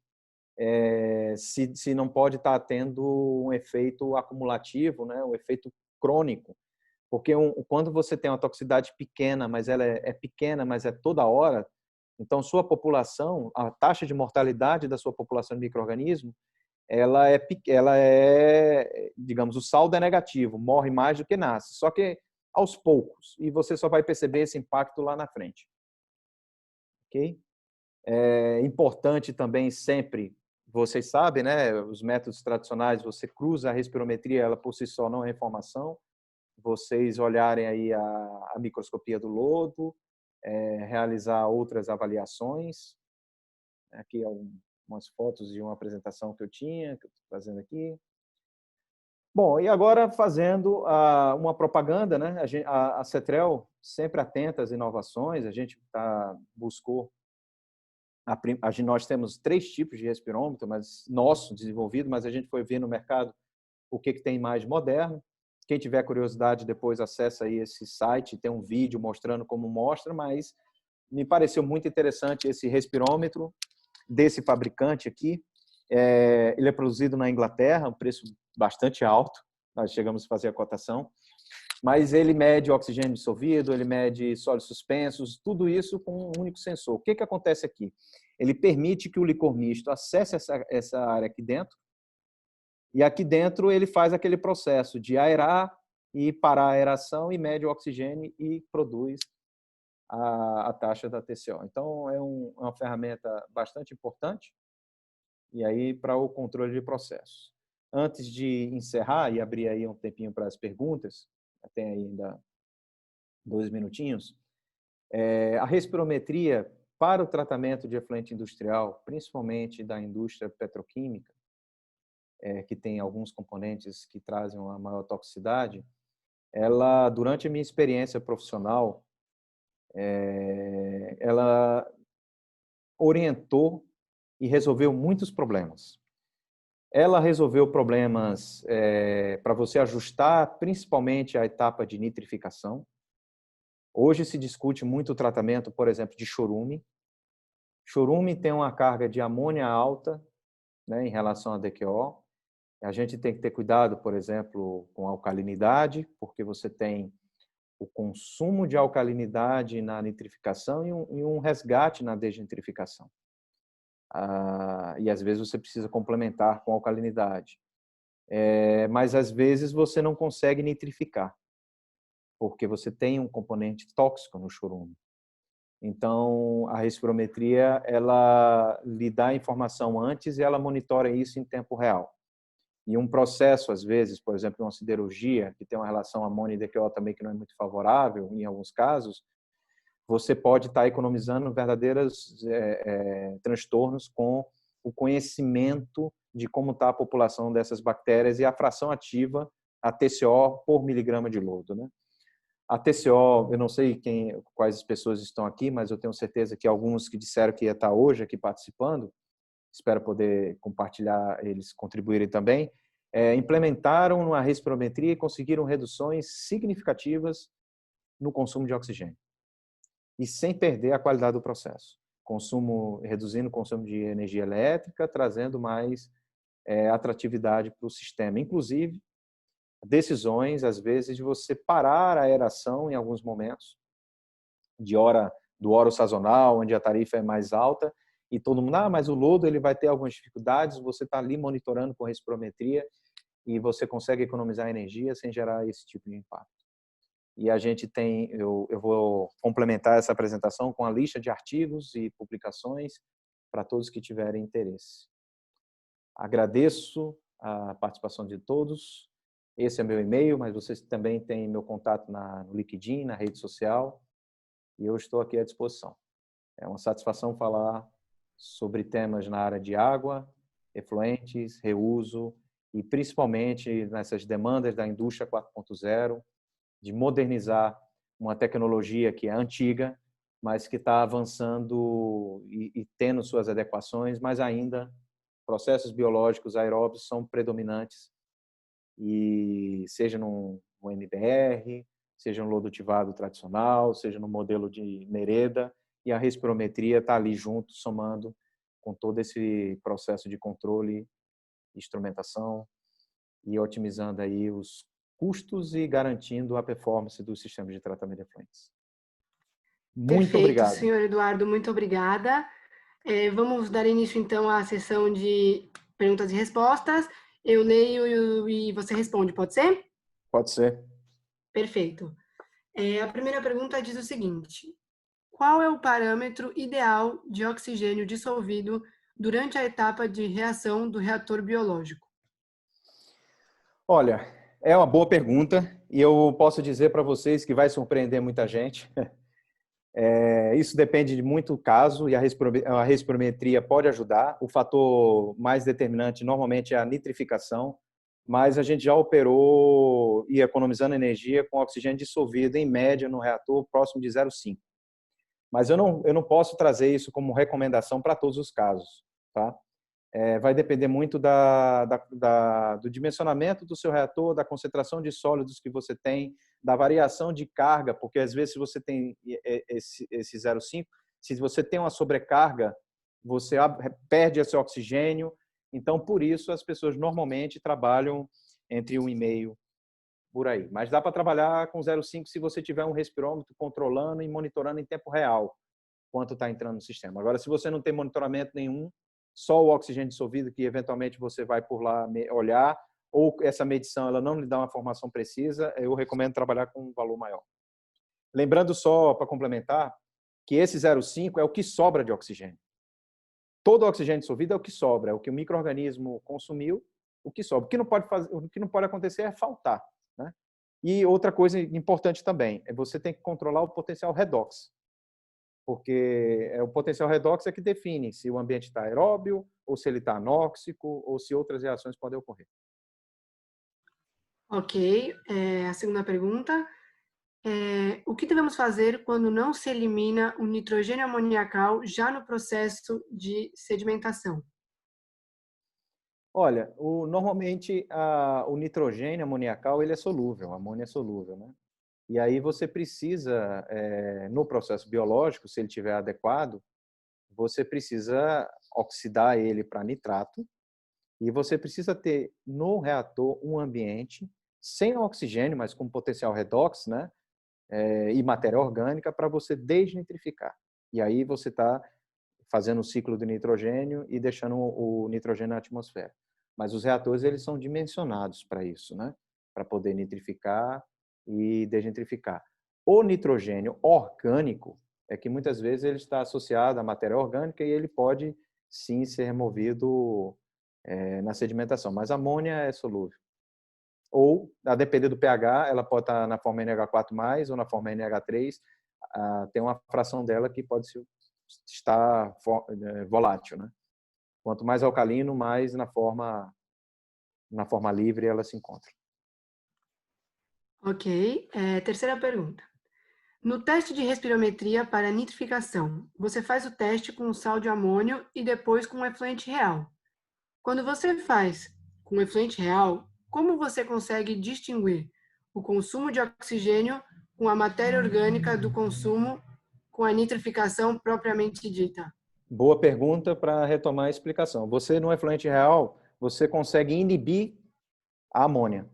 se não pode estar tendo um efeito acumulativo, né? Um efeito crônico. Porque quando você tem uma toxicidade pequena, mas ela é pequena, mas é toda hora, então sua população, a taxa de mortalidade da sua população de micro-organismo, ela é, digamos, o saldo é negativo, morre mais do que nasce. Só que aos poucos, e você só vai perceber esse impacto lá na frente. ok? É importante também sempre, vocês sabem, né, os métodos tradicionais, você cruza a respirometria, ela por si só não é informação, vocês olharem aí a microscopia do lodo, realizar outras avaliações, aqui umas fotos de uma apresentação que eu tinha, que eu estou fazendo aqui. Bom, e agora fazendo uma propaganda, né? A Cetrel sempre atenta às inovações, a gente buscou, nós temos 3 tipos de respirômetro, mas nosso desenvolvido, mas a gente foi ver no mercado o que tem mais moderno. Quem tiver curiosidade, depois acessa aí esse site, tem um vídeo mostrando como mostra, mas me pareceu muito interessante esse respirômetro desse fabricante aqui. Ele é produzido na Inglaterra, um preço bastante alto, nós chegamos a fazer a cotação, mas ele mede oxigênio dissolvido, ele mede sólidos suspensos, tudo isso com um único sensor. O que acontece aqui? Ele permite que o licor misto acesse essa área aqui dentro, e aqui dentro ele faz aquele processo de aerar e parar a aeração e mede o oxigênio e produz a taxa da TCO. Então, é uma ferramenta bastante importante e aí para o controle de processos. Antes de encerrar e abrir aí um tempinho para as perguntas, tem ainda 2 minutinhos, a respirometria para o tratamento de efluente industrial, principalmente da indústria petroquímica, que tem alguns componentes que trazem uma maior toxicidade, ela, durante a minha experiência profissional, ela orientou e resolveu muitos problemas. Ela resolveu problemas para você ajustar, principalmente a etapa de nitrificação. Hoje se discute muito o tratamento, por exemplo, de chorume. Chorume tem uma carga de amônia alta, né, em relação a DQO. A gente tem que ter cuidado, por exemplo, com a alcalinidade, porque você tem o consumo de alcalinidade na nitrificação e um resgate na desnitrificação. E às vezes você precisa complementar com alcalinidade. Mas às vezes você não consegue nitrificar, porque você tem um componente tóxico no chorume. Então, a respirometria, ela lhe dá a informação antes e ela monitora isso em tempo real. E um processo, às vezes, por exemplo, uma siderurgia, que tem uma relação amônia e DQO também que não é muito favorável, em alguns casos, você pode estar economizando verdadeiros transtornos com o conhecimento de como está a população dessas bactérias e a fração ativa, a TCO por miligrama de lodo, né? A TCO, eu não sei quais pessoas estão aqui, mas eu tenho certeza que alguns que disseram que ia estar hoje aqui participando, espero poder compartilhar, eles contribuírem também, implementaram uma respirometria e conseguiram reduções significativas no consumo de oxigênio. E sem perder a qualidade do processo. Reduzindo o consumo de energia elétrica, trazendo mais atratividade para o sistema. Inclusive, decisões, às vezes, de você parar a aeração em alguns momentos, do oro sazonal, onde a tarifa é mais alta, e todo mundo, mas o lodo ele vai ter algumas dificuldades, você está ali monitorando com respirometria e você consegue economizar energia sem gerar esse tipo de impacto. E a gente eu vou complementar essa apresentação com a lista de artigos e publicações para todos que tiverem interesse. Agradeço a participação de todos. Esse é meu e-mail, mas vocês também têm meu contato no LinkedIn, na rede social, e eu estou aqui à disposição. É uma satisfação falar sobre temas na área de água, efluentes, reuso e principalmente nessas demandas da indústria 4.0, de modernizar uma tecnologia que é antiga, mas que está avançando e tendo suas adequações, mas ainda processos biológicos aeróbios são predominantes, e seja no MBR, seja no lodo tivado tradicional, seja no modelo de Mereda, e a respirometria está ali junto, somando com todo esse processo de controle, instrumentação e otimizando aí os custos e garantindo a performance do sistema de tratamento de efluentes. Muito Perfeito, obrigado. senhor Eduardo, muito obrigada. Vamos dar início, então, à sessão de perguntas e respostas. Eu leio e você responde, pode ser? Pode ser. Perfeito. A primeira pergunta diz o seguinte: qual é o parâmetro ideal de oxigênio dissolvido durante a etapa de reação do reator biológico? Olha, é uma boa pergunta e eu posso dizer para vocês que vai surpreender muita gente. Isso depende de muito caso e a respirometria pode ajudar. O fator mais determinante normalmente é a nitrificação, mas a gente já operou e economizando energia com oxigênio dissolvido em média no reator próximo de 0,5. Mas eu não posso trazer isso como recomendação para todos os casos, tá? Vai depender muito do dimensionamento do seu reator, da concentração de sólidos que você tem, da variação de carga, porque às vezes se você tem esse 0,5, se você tem uma sobrecarga, você perde esse oxigênio. Então, por isso, as pessoas normalmente trabalham entre 1,5 por aí. Mas dá para trabalhar com 0,5 se você tiver um respirômetro controlando e monitorando em tempo real quanto está entrando no sistema. Agora, se você não tem monitoramento nenhum, só o oxigênio dissolvido que eventualmente você vai por lá olhar, ou essa medição ela não lhe dá uma informação precisa, eu recomendo trabalhar com um valor maior. Lembrando só, para complementar, que esse 0,5 é o que sobra de oxigênio. Todo o oxigênio dissolvido é o que sobra, é o que o micro-organismo consumiu, o que sobra. O que não pode acontecer é faltar, né? E outra coisa importante também, é você tem que controlar o potencial redox, porque o potencial redox é que define se o ambiente está aeróbio, ou se ele está anóxico, ou se outras reações podem ocorrer. Ok. A segunda pergunta. O que devemos fazer quando não se elimina o nitrogênio amoniacal já no processo de sedimentação? Olha, normalmente o nitrogênio amoniacal ele é solúvel, a amônia é solúvel, né? E aí você precisa, no processo biológico, se ele estiver adequado, você precisa oxidar ele para nitrato e você precisa ter no reator um ambiente sem oxigênio, mas com potencial redox, né? E matéria orgânica para você desnitrificar. E aí você está fazendo o ciclo do nitrogênio e deixando o nitrogênio na atmosfera. Mas os reatores eles são dimensionados para isso, né? Para poder nitrificar e desnitrificar. O nitrogênio orgânico é que muitas vezes ele está associado à matéria orgânica e ele pode sim ser removido na sedimentação, mas a amônia é solúvel. Ou, a depender do pH, ela pode estar na forma NH4+, ou na forma NH3, tem uma fração dela que pode estar volátil, né? Quanto mais alcalino, mais na forma livre ela se encontra. Ok. Terceira pergunta. No teste de respirometria para nitrificação, você faz o teste com sal de amônio e depois com efluente real. Quando você faz com efluente real, como você consegue distinguir o consumo de oxigênio com a matéria orgânica do consumo com a nitrificação propriamente dita? Boa pergunta para retomar a explicação. Você, no efluente real, você consegue inibir a amônia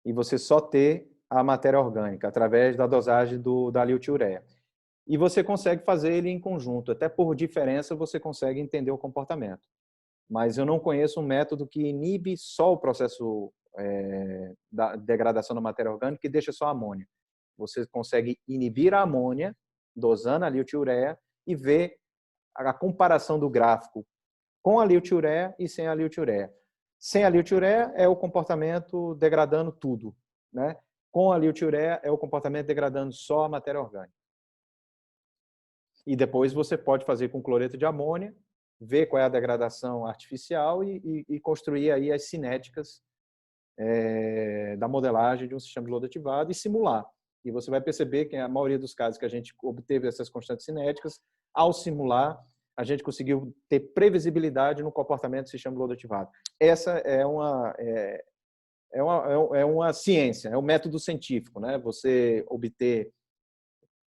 e você só ter a matéria orgânica através da dosagem da liutiureia. E você consegue fazer ele em conjunto, até por diferença você consegue entender o comportamento. Mas eu não conheço um método que inibe só o processo da degradação da matéria orgânica e deixa só a amônia. Você consegue inibir a amônia, dosando a liutiureia, e ver a comparação do gráfico com a liutiureia e sem a liutiureia. Sem a liutiureia é o comportamento degradando tudo, né? Com a liutiureia é o comportamento degradando só a matéria orgânica. E depois você pode fazer com cloreto de amônia, ver qual é a degradação artificial e construir aí as cinéticas da modelagem de um sistema de lodo ativado e simular. E você vai perceber que a maioria dos casos que a gente obteve essas constantes cinéticas, ao simular, a gente conseguiu ter previsibilidade no comportamento do sistema de lodo ativado. Essa é uma ciência, é um método científico, né? Você obter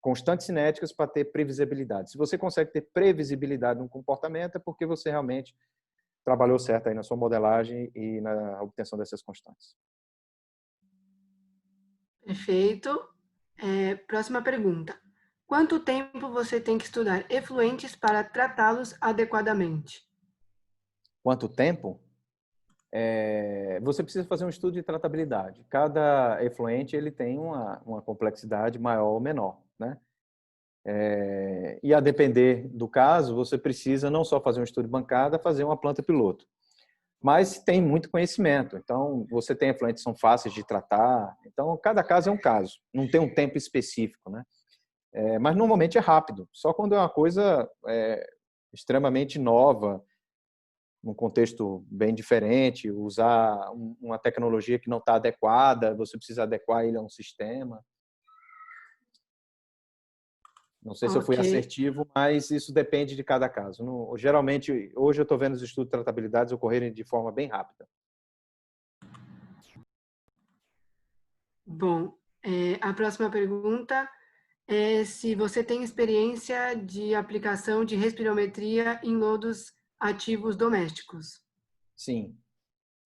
constantes cinéticas para ter previsibilidade. Se você consegue ter previsibilidade no comportamento, é porque você realmente trabalhou certo aí na sua modelagem e na obtenção dessas constantes. Perfeito. Próxima pergunta. Quanto tempo você tem que estudar efluentes para tratá-los adequadamente? Quanto tempo? Você precisa fazer um estudo de tratabilidade. Cada efluente ele tem uma complexidade maior ou menor, né? E a depender do caso, você precisa não só fazer um estudo de bancada, fazer uma planta piloto. Mas tem muito conhecimento. Então, você tem efluentes que são fáceis de tratar. Então, cada caso é um caso. Não tem um tempo específico, né? Mas normalmente é rápido. Só quando é uma coisa extremamente nova, num contexto bem diferente, usar uma tecnologia que não está adequada, você precisa adequar ele a um sistema. Não sei se eu fui Ok, assertivo, mas isso depende de cada caso. Geralmente, hoje eu estou vendo os estudos de tratabilidades ocorrerem de forma bem rápida. bom. A próxima pergunta é se você tem experiência de aplicação de respirometria em lodos ativos domésticos. Sim.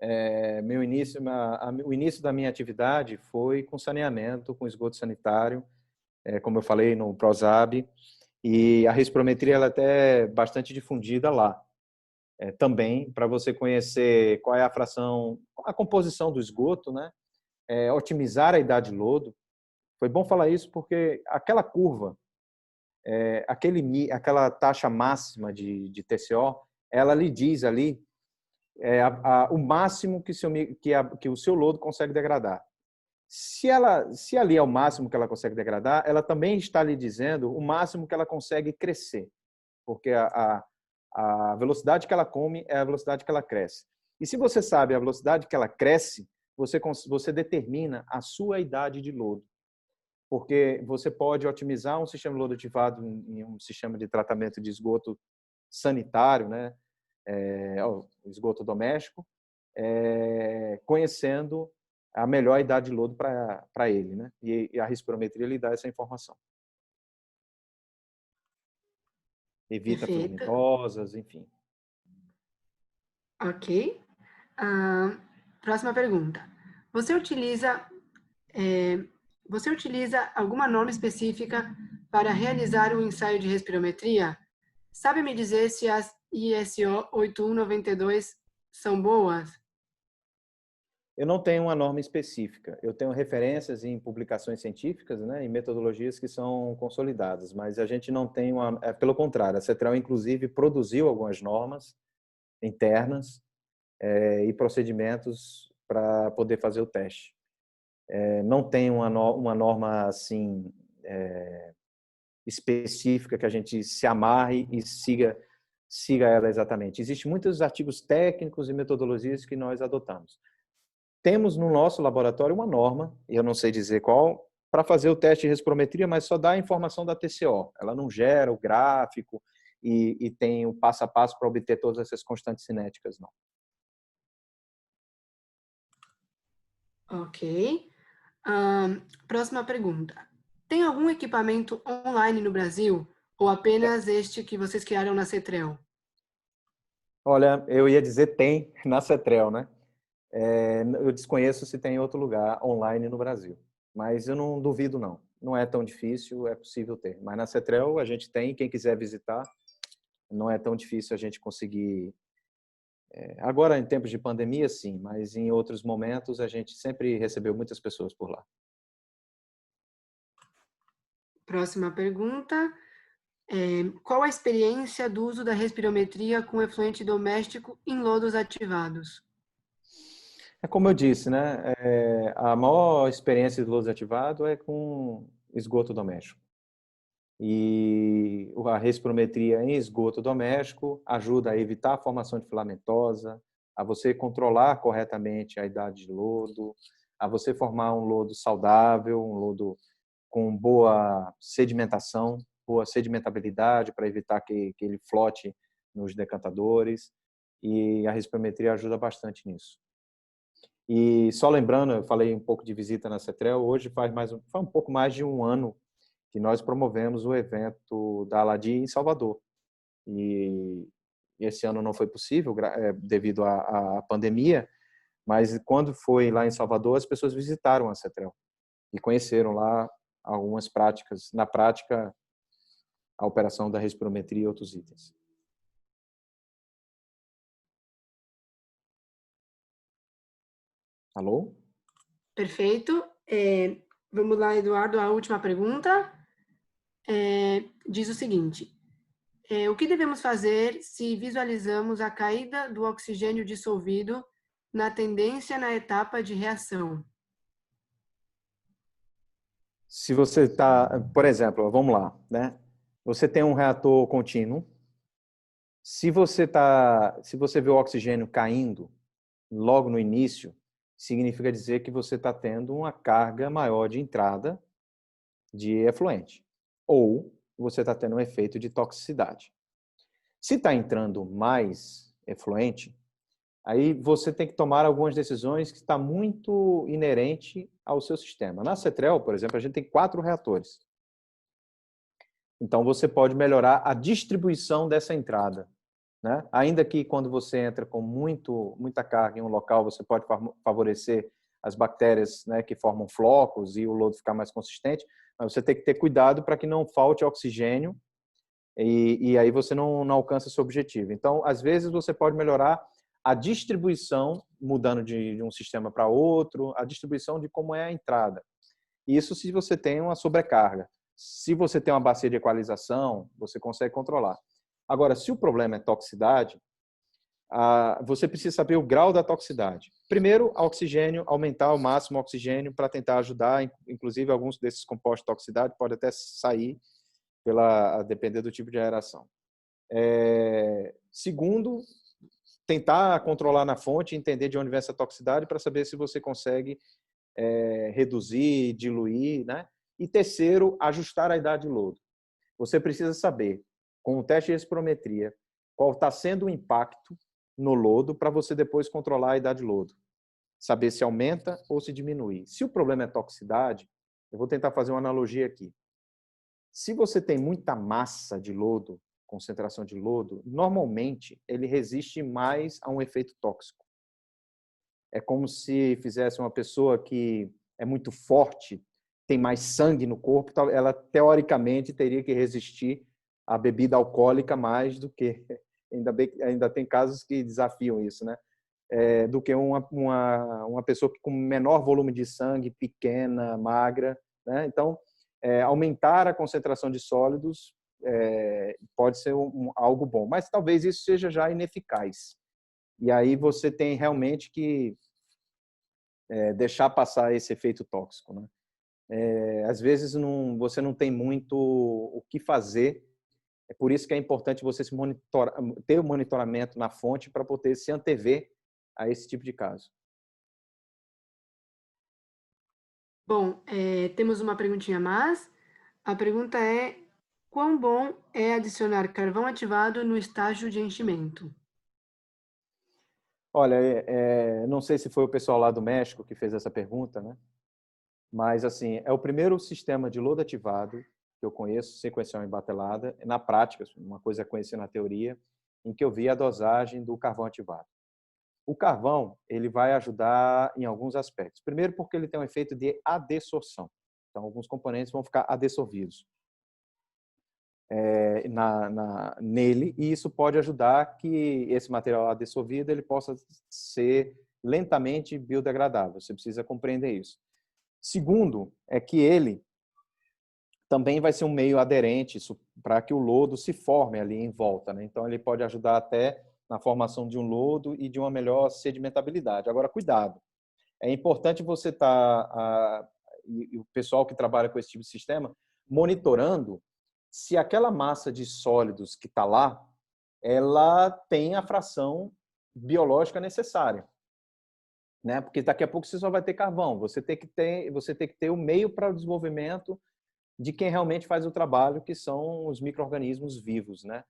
O início da minha atividade foi com saneamento, com esgoto sanitário, como eu falei no Prozab, e a respirometria ela é até bastante difundida lá. Também, para você conhecer qual é a fração, a composição do esgoto, né? Otimizar a idade de lodo. Foi bom falar isso porque aquela curva, aquela taxa máxima de TCO, ela lhe diz ali o máximo que o seu lodo consegue degradar. Se ali é o máximo que ela consegue degradar, ela também está lhe dizendo o máximo que ela consegue crescer, porque a velocidade que ela come é a velocidade que ela cresce. E se você sabe a velocidade que ela cresce, você determina a sua idade de lodo, porque você pode otimizar um sistema de lodo ativado em um sistema de tratamento de esgoto sanitário, né? O esgoto doméstico, conhecendo a melhor idade de lodo para ele, né? E a respirometria lhe dá essa informação. Evita Perfeito. filamentosas, enfim. Ok. Próxima pergunta. Você utiliza, é, você utiliza alguma norma específica para realizar o ensaio de respirometria? Sabe me dizer se as ISO 8192 são boas? Eu não tenho uma norma específica. Eu tenho referências em publicações científicas, né, em metodologias que são consolidadas, mas a gente não tem uma. Pelo contrário, a CETRAL, inclusive, produziu algumas normas internas e procedimentos para poder fazer o teste. Não tem uma norma assim específica que a gente se amarre e siga ela exatamente. Existem muitos artigos técnicos e metodologias que nós adotamos. Temos no nosso laboratório uma norma, eu não sei dizer qual, para fazer o teste de respirometria, mas só dá a informação da TCO. Ela não gera o gráfico e tem o passo a passo para obter todas essas constantes cinéticas, não. Ok. Próxima pergunta. Tem algum equipamento online no Brasil ou apenas este que vocês criaram na Cetrel? Olha, eu ia dizer tem na CETREL, né? Eu desconheço se tem em outro lugar online no Brasil, mas eu não duvido não. Não é tão difícil, é possível ter. Mas na CETREL a gente tem, quem quiser visitar, não é tão difícil a gente conseguir. Agora, em tempos de pandemia, sim, mas em outros momentos a gente sempre recebeu muitas pessoas por lá. Próxima pergunta. Qual a experiência do uso da respirometria com efluente doméstico em lodos ativados? É como eu disse, né? A maior experiência de lodo ativado é com esgoto doméstico. E a respirometria em esgoto doméstico ajuda a evitar a formação de filamentosa, a você controlar corretamente a idade de lodo, a você formar um lodo saudável, um lodo com boa sedimentação, boa sedimentabilidade para evitar que ele flote nos decantadores. E a respirometria ajuda bastante nisso. E só lembrando, eu falei um pouco de visita na CETREL, hoje faz um pouco mais de um ano que nós promovemos o evento da Aladi em Salvador. E esse ano não foi possível devido à pandemia, mas quando foi lá em Salvador, as pessoas visitaram a CETREL e conheceram lá algumas práticas, na prática, a operação da respirometria e outros itens. Alô? Perfeito. Vamos lá, Eduardo, a última pergunta. diz o seguinte: o que devemos fazer se visualizamos a caída do oxigênio dissolvido na tendência na etapa de reação? Se você está, por exemplo, vamos lá, né? Você tem um reator contínuo. Se você vê o oxigênio caindo logo no início, significa dizer que você está tendo uma carga maior de entrada de efluente, ou você está tendo um efeito de toxicidade. Se está entrando mais efluente, aí você tem que tomar algumas decisões que está muito inerente ao seu sistema. Na Cetrel, por exemplo, a gente tem 4 reatores. Então, você pode melhorar a distribuição dessa entrada, né? Ainda que quando você entra com muita carga em um local, você pode favorecer as bactérias, né, que formam flocos e o lodo ficar mais consistente, mas você tem que ter cuidado para que não falte oxigênio e aí você não alcança seu objetivo. Então, às vezes, você pode melhorar a distribuição, mudando de um sistema para outro, a distribuição de como é a entrada. Isso se você tem uma sobrecarga. Se você tem uma bacia de equalização, você consegue controlar. Agora, se o problema é toxicidade, você precisa saber o grau da toxicidade. Primeiro, oxigênio, aumentar ao máximo o oxigênio para tentar ajudar, inclusive alguns desses compostos de toxicidade podem até sair, a depender do tipo de aeração. Segundo, tentar controlar na fonte, entender de onde vem essa toxicidade para saber se você consegue reduzir, diluir, né? E terceiro, ajustar a idade de lodo. Você precisa saber, com o teste de espirometria, qual está sendo o impacto no lodo para você depois controlar a idade de lodo. Saber se aumenta ou se diminui. Se o problema é toxicidade, eu vou tentar fazer uma analogia aqui. Se você tem muita massa de lodo, concentração de lodo, normalmente ele resiste mais a um efeito tóxico. É como se fizesse uma pessoa que é muito forte, tem mais sangue no corpo, ela teoricamente teria que resistir à bebida alcoólica mais do que, ainda tem casos que desafiam isso, né? Do que uma pessoa que com menor volume de sangue, pequena, magra, né? Então, aumentar a concentração de sólidos pode ser algo bom, mas talvez isso seja já ineficaz. E aí você tem realmente que deixar passar esse efeito tóxico, né? Às vezes você não tem muito o que fazer, é por isso que é importante você ter o monitoramento na fonte para poder se antever a esse tipo de caso. Bom, temos uma perguntinha a mais. A pergunta é: quão bom é adicionar carvão ativado no estágio de enchimento? Olha, não sei se foi o pessoal lá do México que fez essa pergunta, né? Mas, assim, é o primeiro sistema de lodo ativado que eu conheço, sequencial embatelada, na prática, uma coisa é conhecer na teoria, em que eu vi a dosagem do carvão ativado. O carvão, ele vai ajudar em alguns aspectos. Primeiro, porque ele tem um efeito de adsorção. Então, alguns componentes vão ficar adsorvidos nele, e isso pode ajudar que esse material adsorvido ele possa ser lentamente biodegradável. Você precisa compreender isso. Segundo, é que ele também vai ser um meio aderente para que o lodo se forme ali em volta, né? Então, ele pode ajudar até na formação de um lodo e de uma melhor sedimentabilidade. Agora, cuidado. É importante você estar, e o pessoal que trabalha com esse tipo de sistema, monitorando se aquela massa de sólidos que está lá, ela tem a fração biológica necessária, né? Porque daqui a pouco você só vai ter carvão. Você tem que ter o meio para o desenvolvimento de quem realmente faz o trabalho, que são os micro-organismos vivos, né?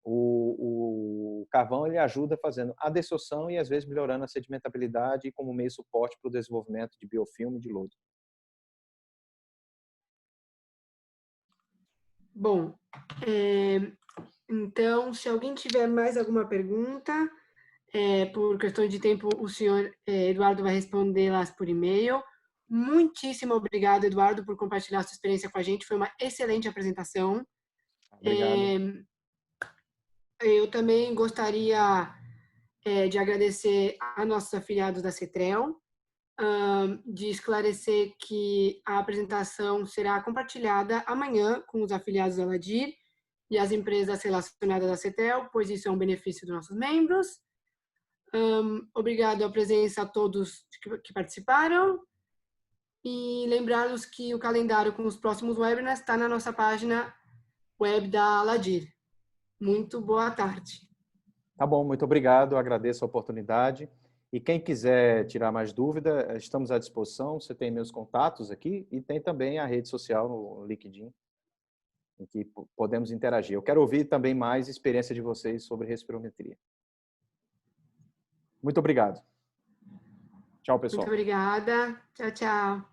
O carvão ele ajuda fazendo a dessoção e às vezes melhorando a sedimentabilidade como meio suporte para o desenvolvimento de biofilme e de lodo. Bom, então, se alguém tiver mais alguma pergunta, por questão de tempo, o senhor Eduardo vai respondê-las por e-mail. Muitíssimo obrigado, Eduardo, por compartilhar sua experiência com a gente. Foi uma excelente apresentação. Obrigado. Eu também gostaria de agradecer a nossos afiliados da Cetrel, de esclarecer que a apresentação será compartilhada amanhã com os afiliados da Aladir e as empresas relacionadas à CETEL, pois isso é um benefício dos nossos membros. Obrigado à presença a todos que participaram. E lembrá-los que o calendário com os próximos webinars está na nossa página web da Aladir. Muito boa tarde. Tá bom, muito obrigado, agradeço a oportunidade. E quem quiser tirar mais dúvida, estamos à disposição. Você tem meus contatos aqui e tem também a rede social no LinkedIn, em que podemos interagir. Eu quero ouvir também mais experiência de vocês sobre respirometria. Muito obrigado. Tchau, pessoal. Muito obrigada. Tchau, tchau.